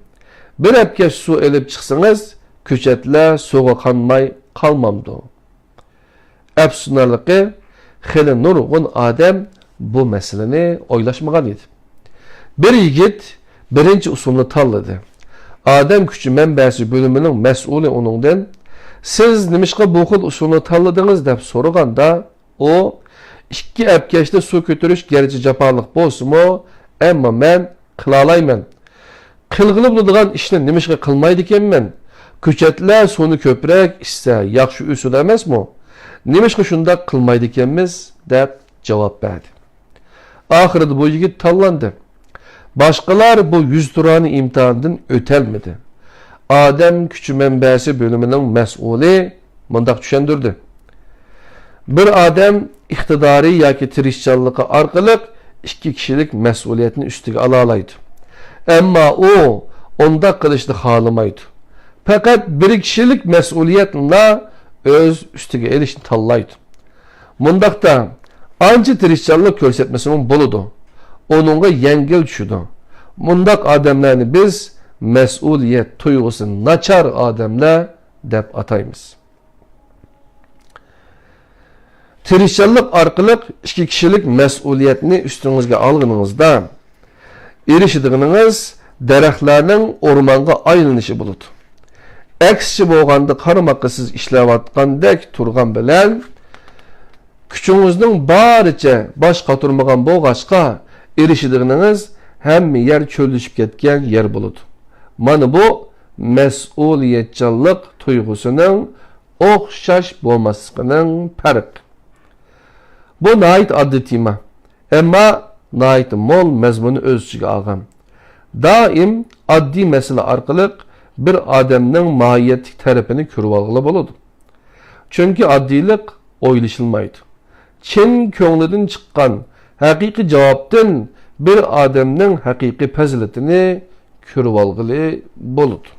Speaker 1: Bir əpkəş su elib çıxsınız, köçətlər suğa qanmay qalmamdı. Əfsunarlıqı, xili nurgun adam bu məsələni oylaşmağan idi. Bir yigit birinci usulunu tanladı. Adam küçü mənbəsi bölümünün məsulü onundan, siz nimişqa bu xil usulunu tanladınız deyə sorğanda, o, ikki əpkəşdə su götürüş gerçi capalık bolsumu, amma mən qılalayman. Qılğılı bulduğan işini nimişqə qılmaydı ekenmen, köçətlər sonu köprək istə, yaxşı üsul emas mı? Nimişqə şunda qılmaydı ekenmiz, deyə cavab verdi. Ahirdə bu yigit tallandı. Başqalar bu 100 turanı imtihandan ötəlmedi. Adəm küçü mənbəsi bölümünün məsulü mındaq düşəndirdi. Bir adam iqtidari yoki tirishchanligi orqali ikki kishilik mas'uliyatni ustiga ola oladi. Ammo u unda qilishni xohlamaydi. Faqat bir kishilik mas'uliyatni o'z ustiga olishni tanlaydi. Mundaqda ancha tirishchanlik ko'rsatmasa bo'ladi. Onunga yengil tushadi. Mundaq odamlarni biz mas'uliyat tuyg'usi nachar odamlar deb ataymiz. Tirishchanlik orqali ikki kishilik mas'uliyatni ustingizga olganingizda erishadigingiz daraxtlarning o'rmonga aylanishi bo'ladi. Aksiçi bo'lganda qaramoqqa siz ishlayotgandek turgan bilan kuchingizning baricha bosh qotirmagan bo'lg'achqa erishadigingiz hamma yer cho'lishib ketgan yer bo'ladi. Mana bu mas'uliyatchanlik tuyg'usining o'xshash bo'lmasligining farqi. Bu nayt oddiy tema, ammo nayt mo'l mazmuni o'z ichiga olgan. Doim oddiy masala orqali bir odamning mohiyatlik tarafini ko'rib olg'ili bo'ladi. Chunki oddiylik o'ylashilmaydi. Chin ko'nglidan chiqqan haqiqiy javobdan bir odamning haqiqiy fazilatini ko'rib olg'ili bo'ladi.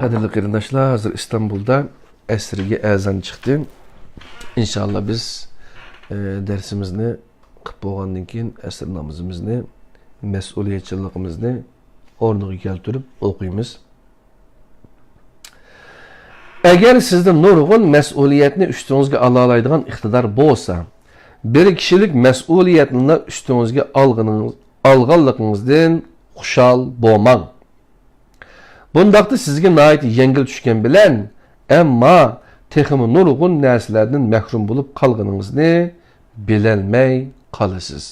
Speaker 1: Qadrli qarindoshlar, hozir İstanbul'da asrga azan chiqdi. İnşallah biz dersimizni qilib bo'lgandan keyin asr namozimizni, mas'uliyatchiligimizni o'rniga keltirib o'qiymiz. Agar sizda nurg'un mas'uliyatni ustingizga ola oladigan iqtidor bo'lsa, bir kishilik mas'uliyatni ustingizga olganligingizdan xushal bo'lmang. Bundaqda sizga nihoyat yengil tushgan bilan, ammo texmi nurg'un narsalardan mahrum bo'lib qolganingizni bilolmay qolasiz.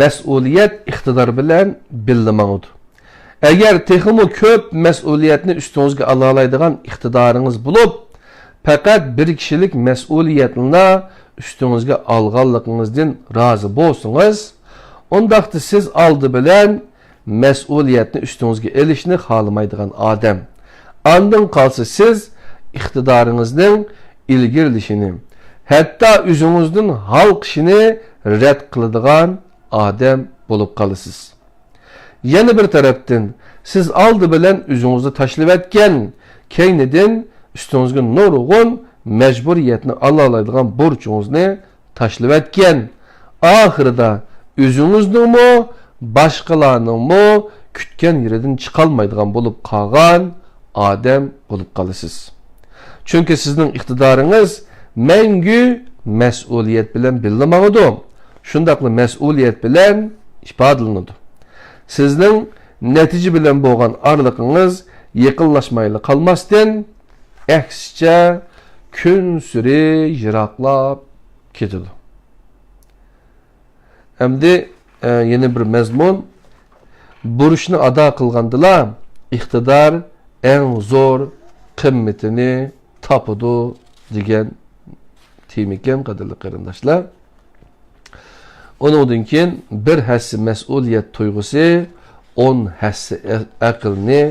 Speaker 1: Mas'uliyat iqtidor bilan billamangdi. Agar texmi ko'p mas'uliyatni ustingizga ola oladigan iqtidoringiz bo'lib, faqat bir kishilik mas'uliyatni ustingizga olganligingizdan rozi bo'lsangiz, undaqda siz oldi bilan mas'uliyatni ustingizga elishni xohlamaydigan odam. Ondan qolsa siz iqtidoringizning ilgirilishini, hatto o'zingizning halqishini rad qiladigan odam bo'lib qolasiz. Yana bir tarafdan siz oldi bilan o'zingizni tashlab etgan, keynidan ustingizga nurg'un majburiyatni ola oladigan burchingizni tashlab etgan, oxirida o'zingizningmi, boshqalarningmi kutgan yeridan chiqolmaydigan bo'lib qolgan odam bo'lib qolasiz. Chunki sizning iqtidoringiz mangu mas'uliyat bilan bilinmaydi. Shundaqli mas'uliyat bilan ifodalanadi. Sizning natija bilan bo'lgan orliqingiz yaqinlashmayli qolmasdan, aksicha kun suri yiroqlab ketadi. Endi yana bir mazmun, burishni ado qilgandilar iqtidor eng zo'r qimmatini topadi degan temikan qadrli qarindoshlar. Ondan keyin bir hassa mas'uliyat tuyg'usi 10 hassa aqlni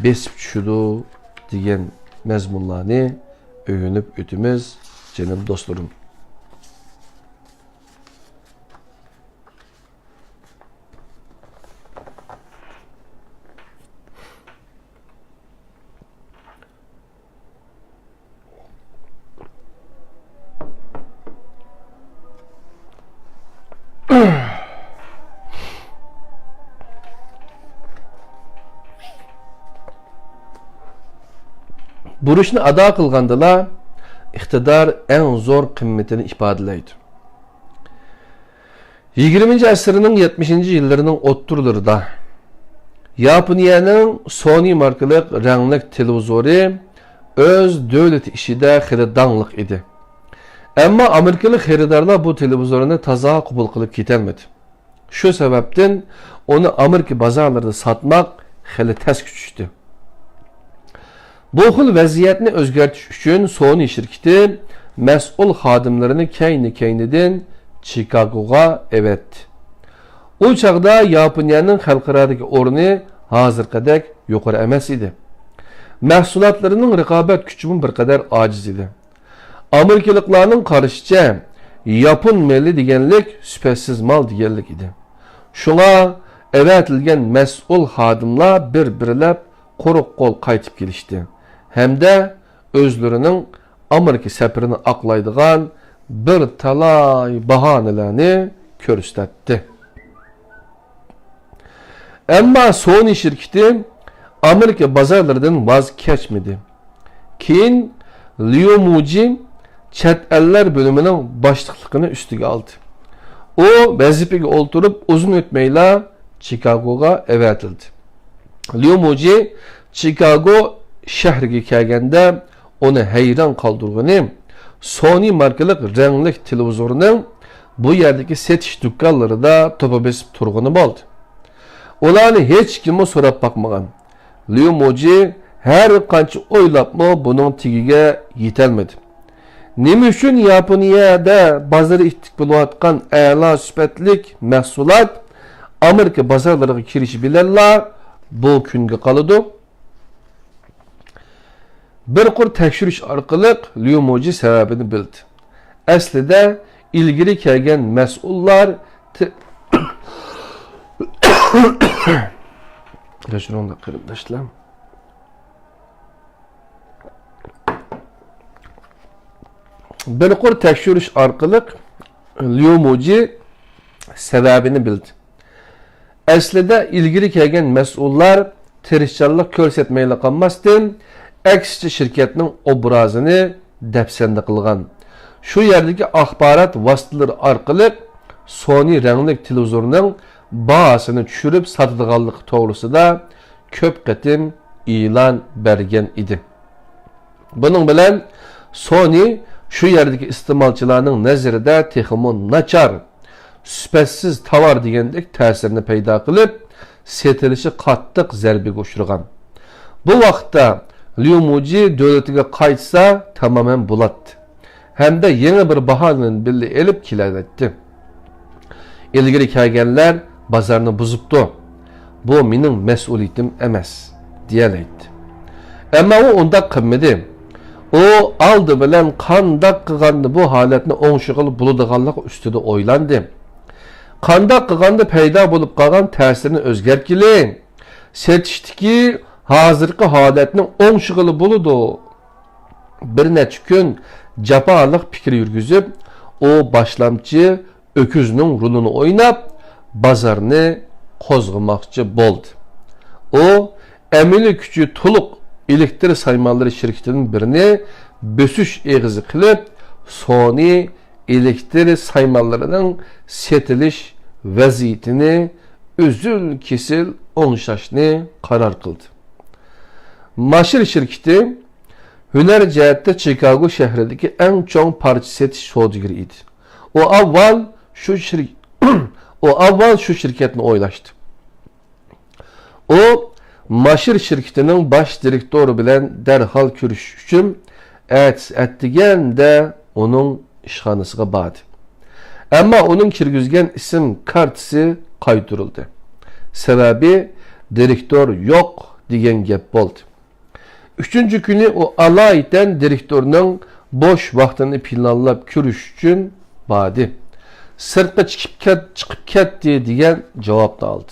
Speaker 1: besib tushadi degan mazmunlarni o'rganib o'timiz, janob do'stlarim. Burishni ado qilgandilar iqtidor eng zo'r qimmatini ifodalaydi. 20-asrning 70-yillarining o'ttirlarida Yaponiyaning Sony markali rangli televizori o'z davlat ishida xaridorlik edi. Ammo amerikalik xaridorlar bu televizorni toza qabul qilib ketolmadi. Shu sababdan uni Amerika bozorlarida sotmoq xili tez tushdi. Bu xil vaziyatni o'zgartirish uchun Sony shirkati mas'ul xodimlarini kayni-kaynidan Chicagoga evatdi. U chaqda Yaponiyaning xalqarodagi o'rni hozirgidek yuqori emas edi. Mahsulotlarining raqobat kuchi bir qadar ojiz edi. Amerikaliklarning qarashicha Yapon meli deganlik sifatsiz mal deganlik edi. Shunga evatilgan mas'ul xodimlar bir-birlab quruq qo'l qaytib kelishdi. Hamda o'zlarining Amerika safarini aqlaydigan bir talay bahonalarni ko'rsatdi. Ammo Sony shirkati Amerika bozorlaridan voz kechmadi. Keyin Liu Muji chet ellar bo'limining boshliqligini ustiga oldi. O vazifege oturup uzun ötmeyle Chicago'ga evetildi. Liu Muji Chicago şehriga kelganda onu hayran qoldirgani Sony markalık renkli televizorning bu yerdagi setish do'konlarida to'pa besib turg'ini bo'ldi. Ularni hech kim so'rab bakmagan. Liu Muji her qancha o'ylabmi buning tagiga yetolmadi. Nima uchun Yaponiyada bozori ittiq bo'layotgan a'lo sifatlik mahsulot Amerika bozorlariga kirishi bilanla bu kunga qoladi. Bir qur tekshirish orqali Liu Muji sababini bildi. Aslida ilgari kelgan mas'ullar Reşununda qarindoshlar. Bir qur tekshirish orqali Liu Muji sababini bildi. Aslida ilgari kelgan mas'ullar tirishchanlik ko'rsatmayla qolmasdan aksicha shirkatning obrazini dafsanda qilgan. Shu yerdagi axborot vositalari orqali Sony rangli televizorning bahasini tushirib sotadiganligi to'g'risida ko'p qatim e'lon bergan edi. Buning bilan Sony shu yerdagi iste'molchilarning nazarida texmo nachar, sifatsiz tovar degandek ta'sirini paydo qilib, setilishi qattiq zarbaga uchragan. Bu vaqtda Liu Muji davlatiga qaytsa tamamen bo'ladi. Hamda yangi bir bahonadan birga elib keladi. Ilgari kelganlar bozorni buzibdi. Bu mening mas'uliyatim emas, deyalaydi. Ammo u unda qilmadi. O aldı bilan qanday qilganda bu holatni o'ngshig'il bo'ladiganligi ustida o'ylandi. Qanday qilganda paydo bo'lib qolgan ta'sirini o'zgartkiling. Setishdiki hozirgi holatning o'ngshig'ili bo'ladi. Bir necha kun jafoliq fikr yurgizib, o boshlamchi öküzning rolini o'ynab, bozorni qo'zg'amoqchi bo'ldi. O amili kuchi to'liq elektr saymanları şirketining birini bösüş eg'izi qilib, Sony elektr saymanlarining setilish vaziyatini uzun kesil o'ngshashni qaror qildi. Mashir shirkati hunar jihatda Chicago shahridagi eng chong parcha setish savdogari edi. O avval shu shirkatni o'ylashdi. O Mashir şirketining baş direktori bilan darhol ko'rishish uchun atdiganda uning ishxonasiga bordi. Ammo uning kirgizgan ism kartasi qaytarildi. Sababi direktor yo'q degan gap bo'ldi. 3-chi kuni u alaydan direktorning bo'sh vaqtini planlab ko'rish uchun bordi. Sirtqa chiqib ketdi degan javobni oldi.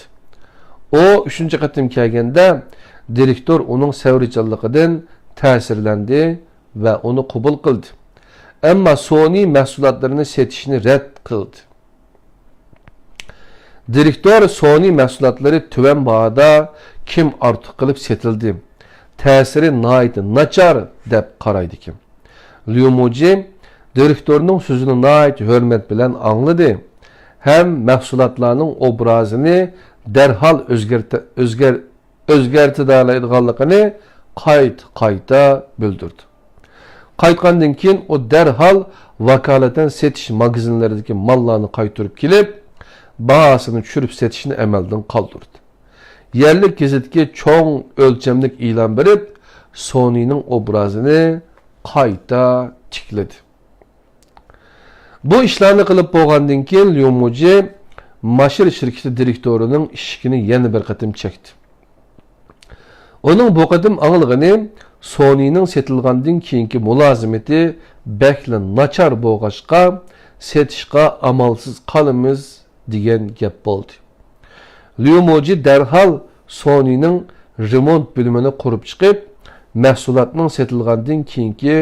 Speaker 1: O 3-chi qatim kelganda direktor uning savrichanligidan ta'sirlandi va uni qabul qildi. Ammo Sony mahsulotlarini setishni rad qildi. Direktor Sony mahsulotlari tuvan bahada kim ortiq qilib setildi, ta'siri nihoyat nachar deb qaraydi kim. Liu Muji direktorning so'zini nihoyat hurmat bilan angladi. Ham mahsulotlarning obrazini derhal o'zgartiradiganligini qayta bildirdi. Qaytgandan keyin o derhal vakolatan setish magazinlaridagi mallarni qaytarib kelib, bahasini tushirib setishni amaldan qoldirdi. Yerlik gazetga cho'ng o'lchamlik e'lon berib, Sonyning obrazini qayta tikladi. Bu ishlarni qilib bo'lgandan keyin Liu Muji Mashir şirketi direktorining ishini yana bir qatim chekdi. Onun bu qatim anglagani Sonyning setilgandan keyingi mulozimati bakli nachar bo'lg'achqa setishga amalsiz qolamiz degan gap bo'ldi. Liu Muji darhol Sonyning remont bo'limini qurib chiqib, mahsulotning setilgandan keyingi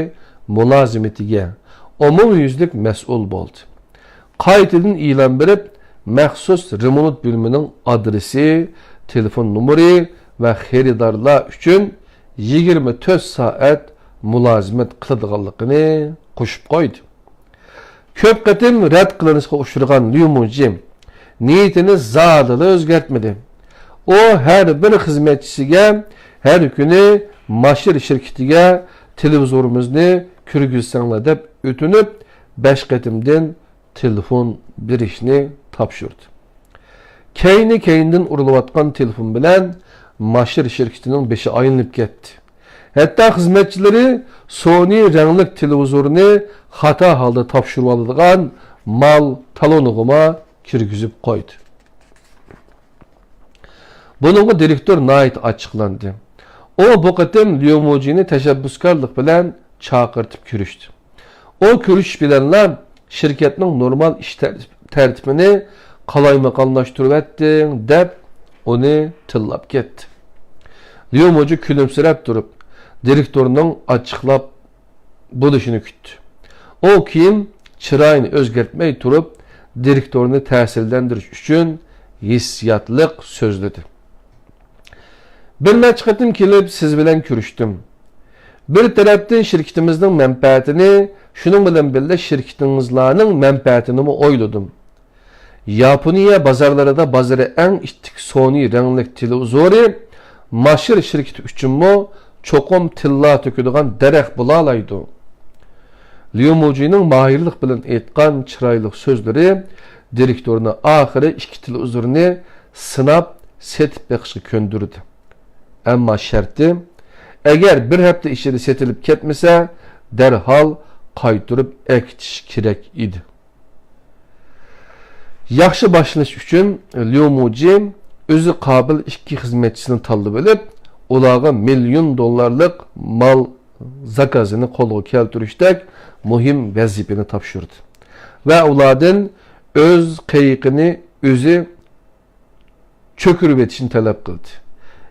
Speaker 1: mulozimatiga umumyuzlik mas'ul bo'ldi. Qaytadan e'lon berib, maxsus remont bölümünün adresi, telefon numara ve xaridorlar üçün 24 saat mülazimet qiladiganligini qo'shib qo'ydi. Köp qatim rad qilinishiga uchragan Liumuji niyatini zodila o'zgartmadi. O her bir xizmetçisiga her kuni Mashir şirketiga televizorimizni kirgizsanglar deb o'tinib 5 qatimdan telefon berishni topshirdi. Keyni-keyindən urilayotgan telefon bilan Mashir şirketining beshi aylanib ketdi. Hatta xizmetçileri Sony ranglik televizorni xato holda topshirib oladigan mal talonig'ima kirgizib qo'ydi. Bununla direktor nait açıklandı. O bu qatim Liumujini tashabbuskorlik bilan chaqirtib ko'rishdi. O ko'rish bilanlar şirketning normal ish tartibini qalaymakanlaştırıp etding deb uni tillab ketdi. Liumuji kulimsirab turib direktorning açıqlab bo'lishini kutdi. O keyin chiroyini o'zgartmay turib direktorni ta'sirlantirish uchun hissiyotliq so'zladi. Bir necha qatim kelib siz bilan ko'rishdim. Bir tarafdan şirketimizning manfaatini, shuning bilan birga şirketingizlarning manfaatini o'yladim. Yaponiya bozorlarida bozori eng ittik Sony ranglik televizori Mashir şirketi uchunmi cho'qim tilla to'kadigan daraxt bo'la oladi. Liumujining mahirlik bilan aytgan chiroyli so'zlari direktorni oxiri ikki televizorni sinab setib beqishga ko'ndirdi. Ammo sharti agar bir hafta ichida setilib ketmasa darhol qaytirib ekitish kerak edi. Yaxshi boshlanish uchun Liumuji o'zi qobil ikki xizmatchisini tanlab olib, ularga $1 million mal zakazini qo'lga keltirishdek muhim vazifani topshirdi. Va ulardan o'z qayiqini o'zi cho'kirib etishini talab qildi.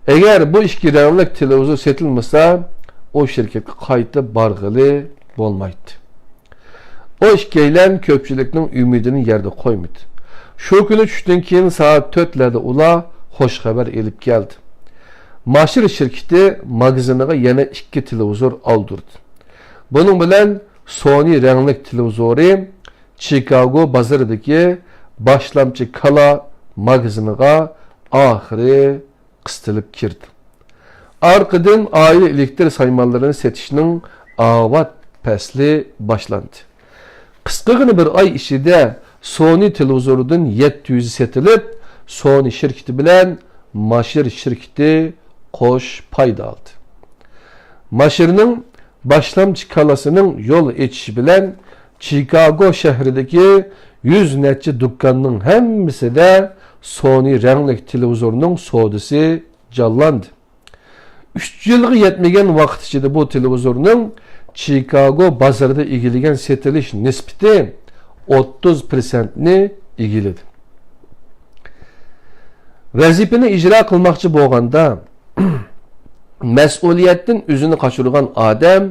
Speaker 1: Eğer bu ikki ranglik televizor setilmasa, o şirketga qayta barg'ili bo'lmaydi. O ikkilan ko'pchilikning umidini yerda qo'ymadi. Shu kuni tushdan keyin soat 4larda ular xo'sh xabar elib keldi. Mashir şirketi magaziniga yana 2 televizor oldirdi. Bunun bilan Sony ranglik televizori Chicago bozoridagi boshlamchi Kala magaziniga oxiri qistilib kirdi. Arqadan aile elektrik saymanlarını setishning avat pasli boshlandi. Qisqagina bir ay ichida Sony televizoridan 700 setilib, Sony şirketi bilan Mashir şirketi qo'sh payda oldi. Mashirning boshlamchi kalasının yo'l echishi bilan Chicago shahridagi 100 necha do'konning hammasida Sony ranglik televizorning savdosi jonlandi. 3 yilga yetmagan vaqt ichida bu televizorning Chicago bozorida egillagan setilish nisbati 30% ni egiladi. Vazifani ijro qilmoqchi bo'lganda mas'uliyatdan o'zini qochirgan odam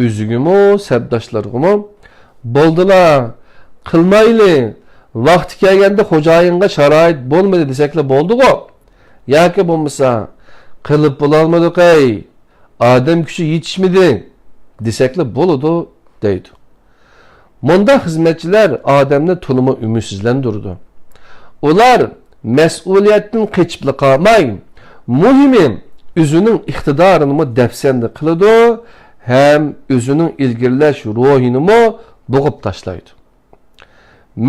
Speaker 1: o'zigimi, sabdoshlargami bo'ldilar, qilmayli. Vaqti kelganda xo'jayinga sharoit bo'lmadi desaklar bo'ldi-ku. Yoki bo'lmasa qilib bo'lolmadik ey, odam kuchi yetishmadi desaklar bo'ladi deydi. Bunda xizmatchilar odamni to'limi umidsizlantirdi. Ular mas'uliyatdan qochib qolmay, muhimi o'zining iqtidorini dafsanda qiladi ham o'zining ilgirlash ruhini bo'g'ib tashlaydi.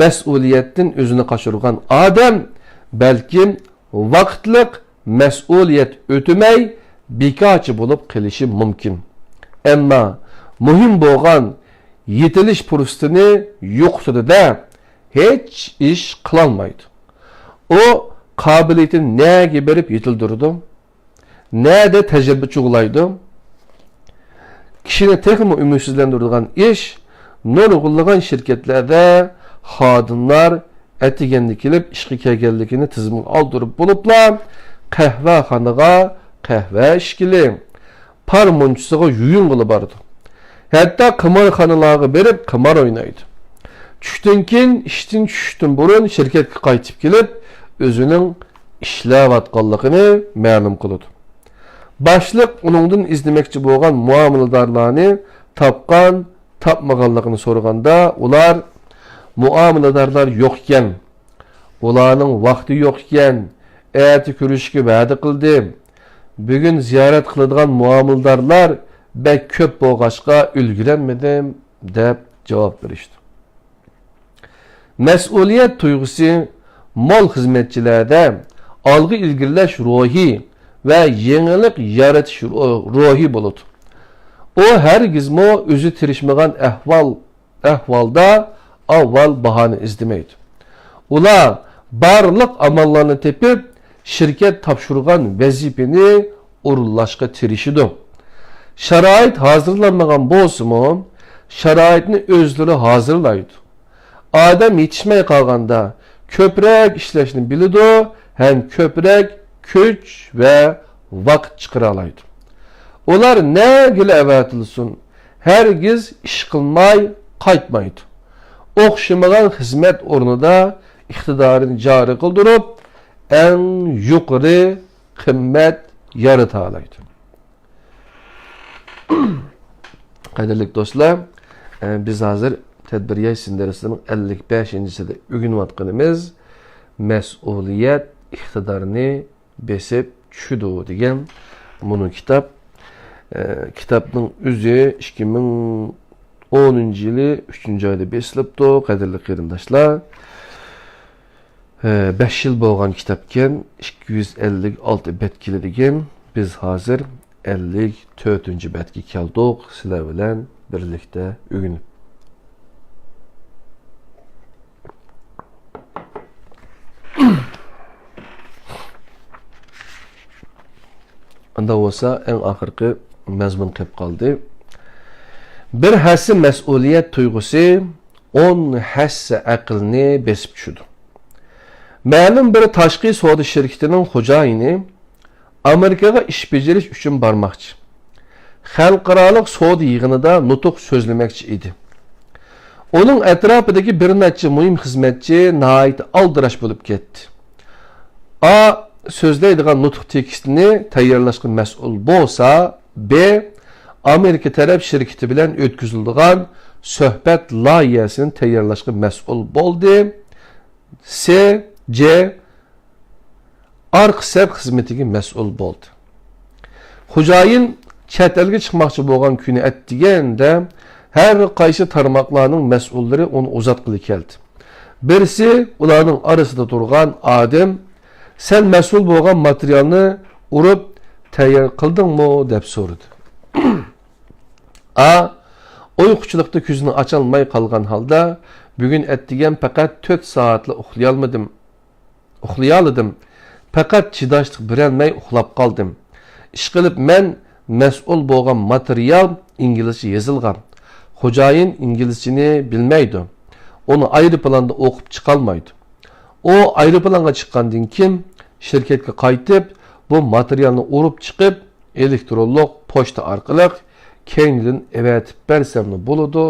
Speaker 1: Mas'uliyatdan o'zini qochirgan odam balkim vaqtliq mas'uliyat o'tmay bekorchi bo'lib qilishi mumkin. Ammo muhim bo'lgan yetilish fursatini yo'qotida hech ish qilolmaydi. O qobiliyatini nega berib yetildirdi? Nada tecrübe çuğulaydı? Kişini tekrar ümidsizlendirdiğin iş, nurgulluğun şirketlerde xodimlar etigenlik kelib ishga kelganligini tizimga oldirib bo'liblar, qahvaxonaga qahva ishkili, parmonchisiga yuyun qilib bordi. Hatto qimorxonalarga berib qimor o'ynaydi. Tushdan keyin ishdan tushishdan burun shirkatga qaytib kelib, o'zining ishlayotganligini ma'lum qiladi. Başliq uningdan izlamoqchi bo'lgan muomaladorlarni topgan, topmaganligini so'raganda ular muamiladarlar yo'q ekan, ularning vaqti yo'q ekan, erta ko'rishga va'da qildi. Bugun ziyorat qiladigan muamiladarlar bek ko'p bo'lg'achqa ulgurolmadim deb javob berishdi. Mas'uliyat tuyg'usi mol xizmatchilarda algı ilgirlash ruhi ve yenilik yaratish ruhi bo'ladi. O hergizmo o'zi tirishmagan ahvolda avval bahane izdemaydi. Ular barliq amallarni tepib, şirket topshirgan vazifani o'rinlashga tirishidi. Sharoit hozirlanmagan bo'lsa-mu, sharoitni o'zlari hozirlaydi. Adam yetishmay qolganda ko'proq ishlashni biladi, hem ko'proq kuch ve vaqt chiqara oladi. Ular negile avatilsin, hergiz ish qilmay qaytmaydi. O'xshamagan xizmat o'rnida iqtidorini joriy qildirib, eng yuqori qimmat yarata oladi. Qadrli do'stlar, biz hozir tadbiriyat sindirisining 55-sida o'rganayotganimiz mas'uliyat iqtidorini besib tushidi degan bunun kitap. Kitapning o'zi 2010 yili 3-oyda besilibdi. Qadrli qarindoshlar, 5 yil bo'lgan kitapken 256 bet keladigan. Biz hozir 54-betga keldik. Sizlar bilan birlikda o'rganib. Anda olsa en ahırkı mezmun qilib qoldi. Bir hassa mas'uliyat tuyg'usi 10 hassa aqlni besib tushdi. Ma'lum bir tashqi savdo shirkatining xo'jayini Amerikaga ish bajarish uchun bormoqchi. Xalqaro savdo yig'inida nutq so'zlamoqchi edi. Onun etrafidagi bir necha muhim xizmatchi nihoyat aldirash bo'lib ketdi. Sözleydiğen nutuk tekstini tayyorlashga mas'ul bo'lsa, B. Amerika taraf şirketi bilen ötküzüldüğün söhbet layihasini tayyorlashga mas'ul bo'ldi. C. C. Arq-sep xizmetiga mas'ul bo'ldi. Xo'jayin chet elga chiqmoqchi bo'lgan kuni aytganda her qaysi tarmoqlarning mas'ullari uni uzatqili keldi. Birisi ularning arasida turgan odam sen mesul bo'lgan materialni urib tayyor qildingmi deb so'radi. Uyquchilikda ko'zini ocholmay qolgan holda bugun aytgan faqat 4 soatli uxlayolmadim. Faqat chidashlik berolmay uxlab qoldim. Ish qilib men mas'ul bo'lgan material inglizcha yozilgan. Xo'jayin inglizchani bilmaydi. Onu aeroplanda o'qib chiqolmaydi. O aeroplanga chiqqandan keyin şirketga qaytib, bu materialni urib chiqib, elektronlik pochta orqali kenglin evatib bersamni bo'ladi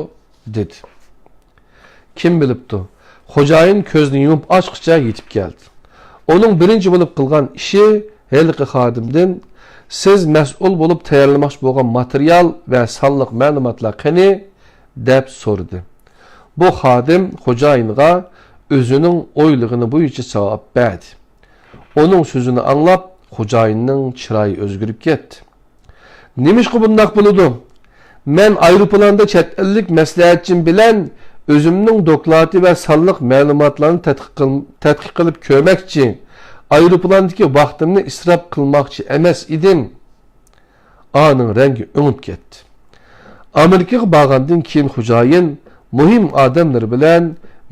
Speaker 1: dedi. Kim bilibdi? Xo'jayin ko'zni yumib ochqicha yetib keldi. Onun birinchi bo'lib qilgan ishi halqi xodimdan siz mas'ul bo'lib tayyorlamoqchi bo'lgan material va sonliq ma'lumotlar qani deb so'radi. Bu xodim xo'jayinga özünün oyluğunu bo'yicha cevap berdi. Onun sözünü anlap xo'jayinning chiroyi o'zgarib ketdi. Nemişki bundaq bo'ladi? Men aeroplanda chet ellik maslahatchim bilan o'zimning doklati va sonliq ma'lumotlarni tadqiq qilib ko'rmoqchi, aeroplandagi vaqtimni isrof qilmoqchi emas edim. Aning rangi o'ngib ketdi. Amerikaga borgandan keyin xo'jayin muhim odamlar bilan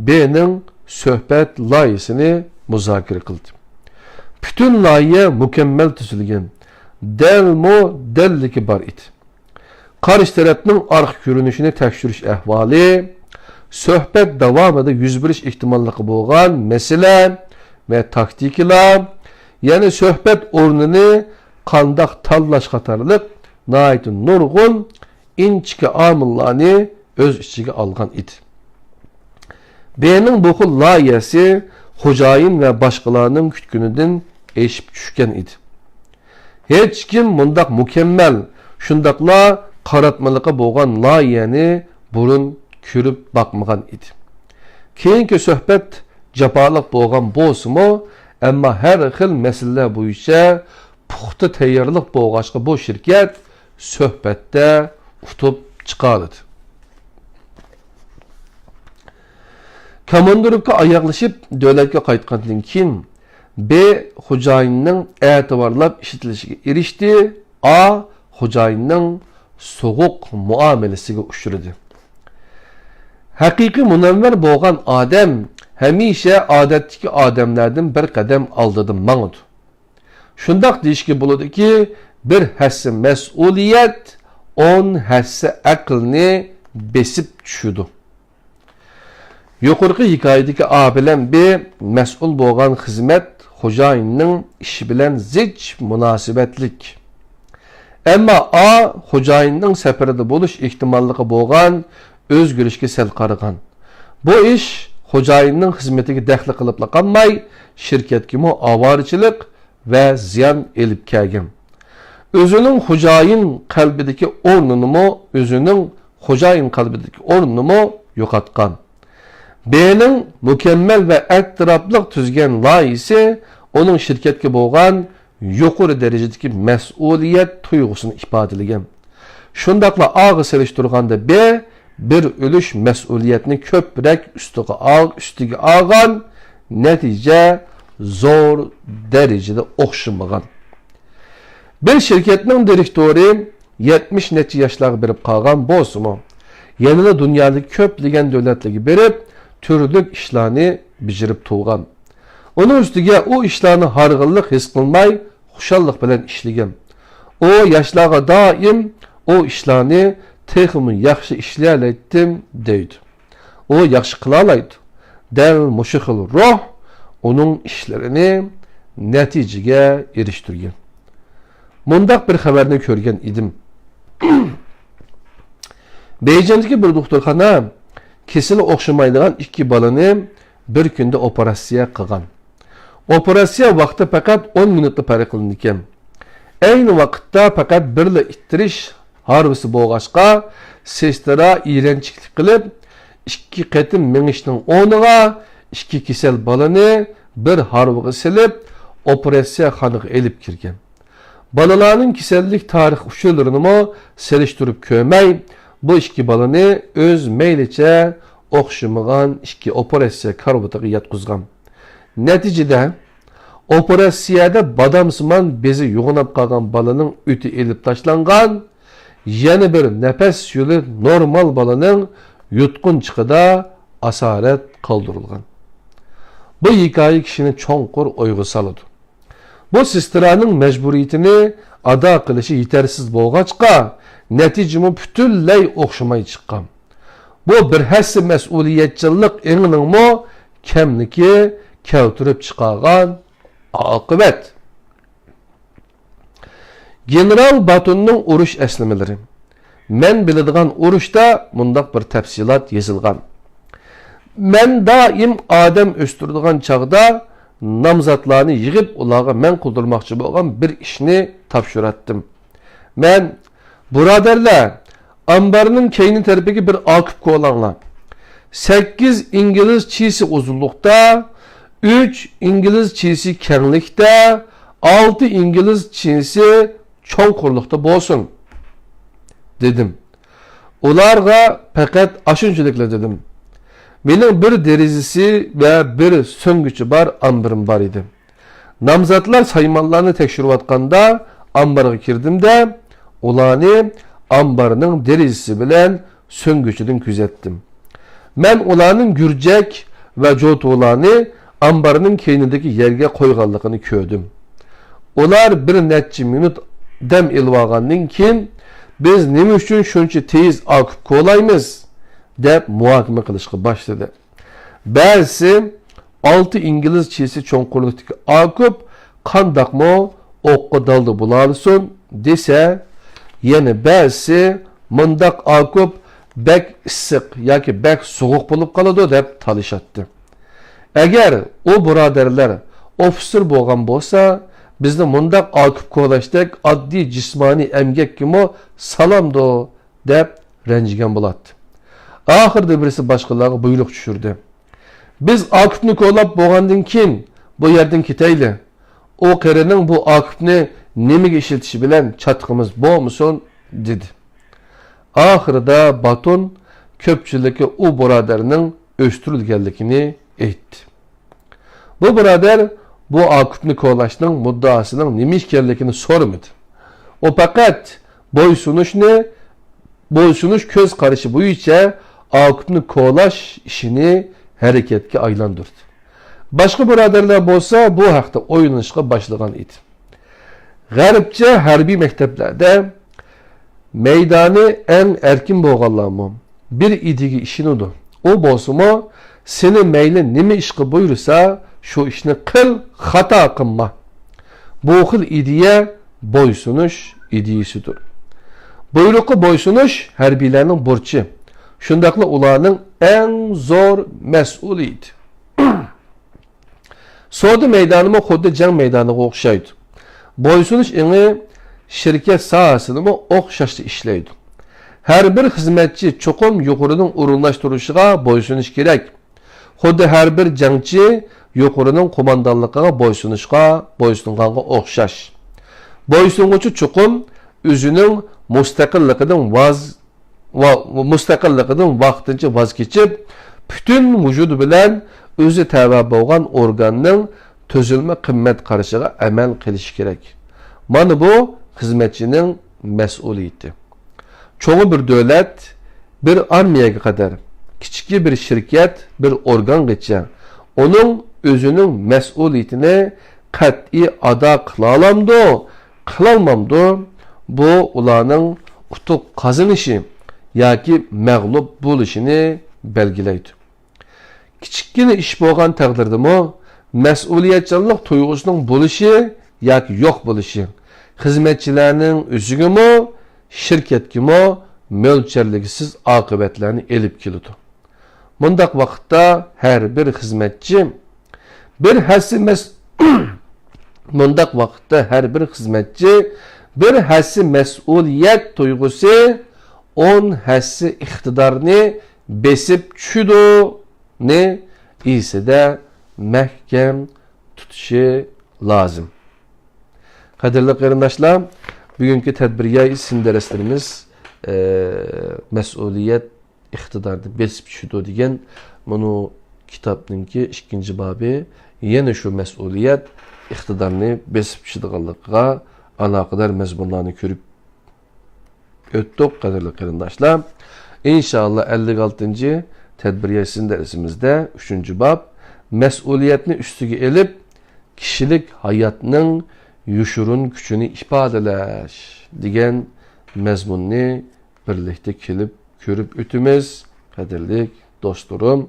Speaker 1: B'ning söhbet layihasini muzokara qildi. Bütün layiha mükemmel tuzilgan. Delliki bar edi. Qarshi tarafning arq ko'rinishini tekshirish ahvoli, söhbet davomida yuz berish ehtimolligi bo'lgan masala va taktikalar, ya'ni söhbet o'rnini qandoq tanlash qatorliq nihoyat nurg'un inchika omillarni o'z ichiga olgan edi. B'ning bu xil layihasi xo'jayin va boshqalarning kutgunidan eshib tushgan edi. Hech kim mundaq mukammal, shundaqla qaratmalıqqa bo'lgan layihani burun ko'rib boqmagan edi. keyingi suhbat jafoliq bo'lgan bo'lsa-mu, ammo har xil masalalar bo'yicha puxta tayyorlik bo'lg'achqa bu shirkat suhbatda utib chiqadi. Komandirovka oyoqlashib davlatga qaytgandan keyin B xo'jayinning e'tiborlab ishatilishiga erishdi, A xo'jayinning so'g'uq muomalasiga uchradi. Haqiqiy munavvar bo'lgan odam hamisha odatdagi odamlardan bir qadam oldida mangdi. Shundoq deyishga bo'ladiki, bir hassa mas'uliyat 10 hassa aqlni besib tushudi. Yuqorqi hikoyadagi A bilan B mas'ul bo'lgan xizmat xo'jayinning ishi bilan zich munosabatlik. Ammo A xo'jayinning safarida bo'lish ehtimolligi bo'lgan o'zgarishga sal qaragan. Bu ish xo'jayinning xizmatiga daxl qilib qolmay, shirkatga mu avorichilik va ziyon elib kelgan. O'zining xo'jayin qalbidagi o'rnini yo'qotgan. B'ning mukammal va atrofliq tuzgan loyihasi uning shirkatga bo'lgan yuqori darajadagi mas'uliyat tuyg'usini ifodalagan. Shundaqla A'ga selishtirganda B bir ulush mas'uliyatni ko'proq ustiga olgan, natija zo'r darajada o'xshamagan. Bir shirkatning direktori 70 necha yoshlarga berib qolgan bo'lsa-mu, yanada dunyodagi ko'plagan davlatlarga berib, turli ishlarni bijirib turgan. Uning ustiga u ishlarni harg'inlik his qilmay, xushallik bilan ishlagan. O yoshlarga doim o ishlarni texmi yaxshi ishlayalaydim deydi. O yaxshi qila oladi. Dal mushu xil ruh uning ishlarini natijaga erishtirgan. Mundaq bir xabarni ko'rgan edim. Beyjandagi bir doktorxona kesili o'xshamaydigan ikki bolani bir kunda operatsiya qilgan. Operatsiya vaqti faqat 10 minutda farqlanadi ekan. Ayni vaqtda faqat birla ittirish harvisi bo'lg'achqa, sestra iranchiklik qilib, ikki qatim mingishning o'rniga ikki kasal bolani bir harviga silib, operatsiya xonaga elib kirgan. Balalarning kasallik tarix uchullarini selishtirib ko'may, bu ikki bolani o'z meylicha o'xshamagan ikki operatsiya karavatiga yotqizgan. Natijada operatsiyada badamsimon bezi yo'g'inib qolgan bolaning o'ti elib tashlangan, yana bir nafas yo'li normal bolaning yutqunchiqida asorat qoldirilgan. Bu hikoya kishini cho'nqur o'yga soladi. Bu sistraning majburiyatini ado qilishi yetarsiz bo'lg'achqa, natijami butunlay o'xshamay chiqqan. Bu bir hassa mas'uliyatchilik engninmi kamligi keltirib chiqargan oqibat. General Batunning urush aslamalari. Men biladigan urushda mundaq bir tafsilot yozilgan. Men doim odam o'stiradigan chaqda namzatlarni yig'ib ularga men qildirmoqchi bo'lgan bir ishni topshiratdim. Men birodarlar, ambarning keyni tarafiga bir okib qo'langlar. 8 ingliz chisi uzunlikda, 3 ingliz chisi kenglikda, 6 ingliz chisi cho'nqurlikda bo'lsin dedim. Ularga faqat ashunchaliklar dedim. Mening bir derizisi ve bir söngüçü bar ambarım var idi. Namzatlar saymanlarını tekşiriyotganda ambarga kirdim de ularni ambarının derizisi bilen söngüçüdün küzettim. Men ularning gürcek ve jotularni ambarının keynindeki yerge koyganlıqını kördüm. Ular bir neçe minut dem ilvağandan keyin biz nima uchun shuncha tez oqib qo'laymiz deb muhokama qilishga boshladi. Ba'zi 6 inglizchasi cho'nqurlikdagi oqib qandaqmi o'qqa daldi bo'larsin desa, yana ba'zi mundaq oqib bek issiq yoki bek sovuq bo'lib qoladi deb talishadi. Agar o birodarlar ofitser bo'lgan bo'lsa, bizni mundaq oqib qo'lashdak oddiy jismoniy emgakkimi salamdo deb ranjigan bo'ladi. Oxirda birisi boshqalarga buyruq tushirdi. Biz Akifni ko'lab bo'lgandan keyin bu yerdan ketayli. O qarining bu Akifni nimaga ishiltishi bilan chatqimiz bo'lmasin dedi. Oxirida Batun ko'pchilikka u birodarning o'stirilganligini aytdi. Bu birodar bu Akifni ko'lashning muddaosining nima ekanligini so'ramadi. O faqat bo'ysunish ko'z qarashi bo'yicha Akifni ko'lash ishini hareketga aylandırdı. Başka birodarlar bo'lsa bu haqda o'ylanishga boshlagan edi. G'arbcha harbiy maktablarda maydoni eng erkin bo'lganlarmi bir idiga ishinadi. O bo'lsa-mu seni mayli nima ishga buyursa shu ishni qil, xato qilma. Bu xil idiya bo'ysunish idiyasidir. Buyruqqa bo'ysunish harbiylarning burchi. Shundaqla ularning eng zo'r mas'uliyati. Soda meydonimi xuddi jang maydoniga o'xshaydi. Bo'ysunish eni shirkat sohasinimi o'xshashda ishlaydi. Har bir xizmatchi cho'qim yuqorining o'rinlashtirishiga bo'ysunish kerak. Xuddi har bir jangchi yuqorining qo'mondonligiga bo'ysunishga o'xshash. Bo'ysung'uchi cho'qim o'zining mustaqilligidan vaqtincha voz kechib, bütün vücudu bilan o'zi tava bo'lgan organning tuzilma qimmat qarashiga amal qilish kerak. Mana bu xizmatchining mas'uliyati. Cho'g'i bir davlat, bir armiyaga qadar, kichik bir shirkat, bir organgacha onun o'zining mas'uliyatini qat'iy ado qila olamdi, qilolmamdi. Bu ularning utuq qozonishi yoki mag'lub bo'lishini belgilaydi. Kichikkina ish bo'lgan taqdirdami mas'uliyatchanlik tuyg'usining bo'lishi yoki yo'q bo'lishi xizmatchilarning o'zigami, shirkatgami mo'ljalligisiz oqibatlarni elib keladi. Bundaq vaqtda har bir xizmatchi bir hassi mas'uliyat tuyg'usi 10 hassi iqtidorni besib tushidi. Ne ise de mahkem tutuşu lazım. Kadirli qarindoshlar, bugünkü tedbirga isin derslerimiz mas'uliyat iqtidorni besib tushidi degan bunu kitobninki 2. bobi yana shu mas'uliyat iqtidorni besib tushidiganligiga aloqador mazmunlarni ko'rib o'tdik. Kadirli qarindoshlar, inshaalloh 56. Tedbiriyesinin dersimizde 3. bab mesuliyetini üstüge elip kişilik hayatının yuşurun gücünü ifadeleş diyen mezmunni birlikte kelip körüp ötümüz kadirlik dostlarım.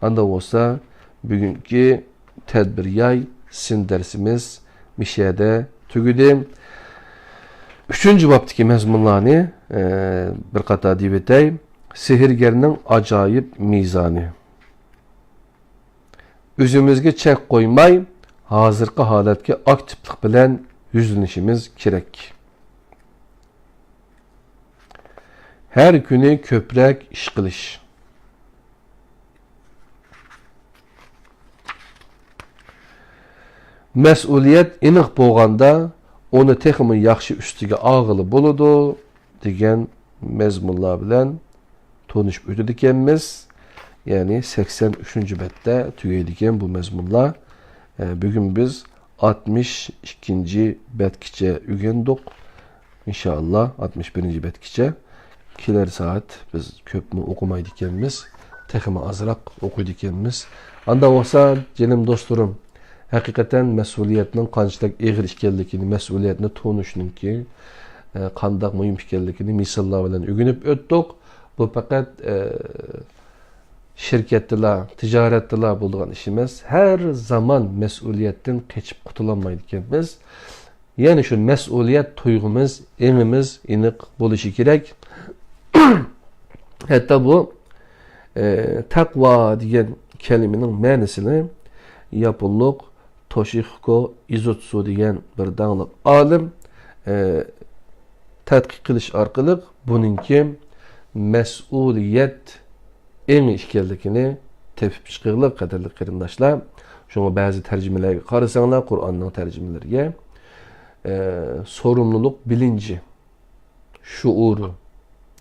Speaker 1: Anda olsa bugünkü tedbiriyay sin dersimiz mişede tügüdüm. 3. babdaki mezmunlarını bir kata diveteyim. Sihirgerning acayip mizanı. Özümüzge çek koymay, hazırki halatga aktiflik bilen yüzlenişimiz kerak. Her günü köprek iş qilish. Mas'uliyat aniq bo'lganda, onu texmi yaxshi ustiga og'ili bo'ladi degan mazmunlar bilan tanışıp ötüdikemiz, yani 83. bette tüyeydiken bu mezmunlar. Bugün biz 62. betkiçe ügendik. İnşallah 61. betkiçe. Kiler saat biz köp mü okumaydikemiz, tekimi azırak okuydikemiz. Anda olsa canım dostlarım, hakikaten mesuliyetinin qanchalik egir işkellikini, mesuliyetini tanışının ki, qandaq mühim işkellikini misallar bilan ügenip öttük. Bu fakat şirketler, ticaretler bulduğun işimiz her zaman mesuliyetten geçip kutulanmaydıkimiz. Yani şu mesuliyet tuygumuz, enimiz, inik buluşu gerek. Hatta bu takva diyen kelimenin manasını yapıllık Toshihiko Izutsu diyen bir dağlık alim tadqiq qilish orqali buningki mas'uliyat eng ishkanligini tepip çıkıqlıq qadarlı qarindaşlar. Şoňa bäzi terjimelerge qarasaňlar, Qur'anyň terjimelerge sorumluluk bilinci, şuuru,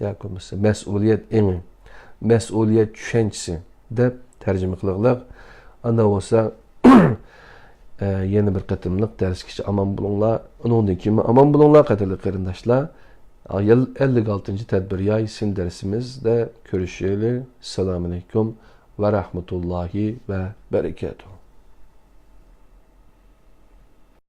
Speaker 1: ýa-ki mesuliyet eňi, mesuliyet düşençisi dep terjime kılıqlıq. Anda bolsa yeni bir qatımlıq därskiçi aman bulunlar. Onundan kimi aman bulunlar qadarly qarindaşlar. 56-njy tedbir ýaý sin dersimizde görüşeli. Assalamu aleykum ve rahmetullahi ve berekatuhu.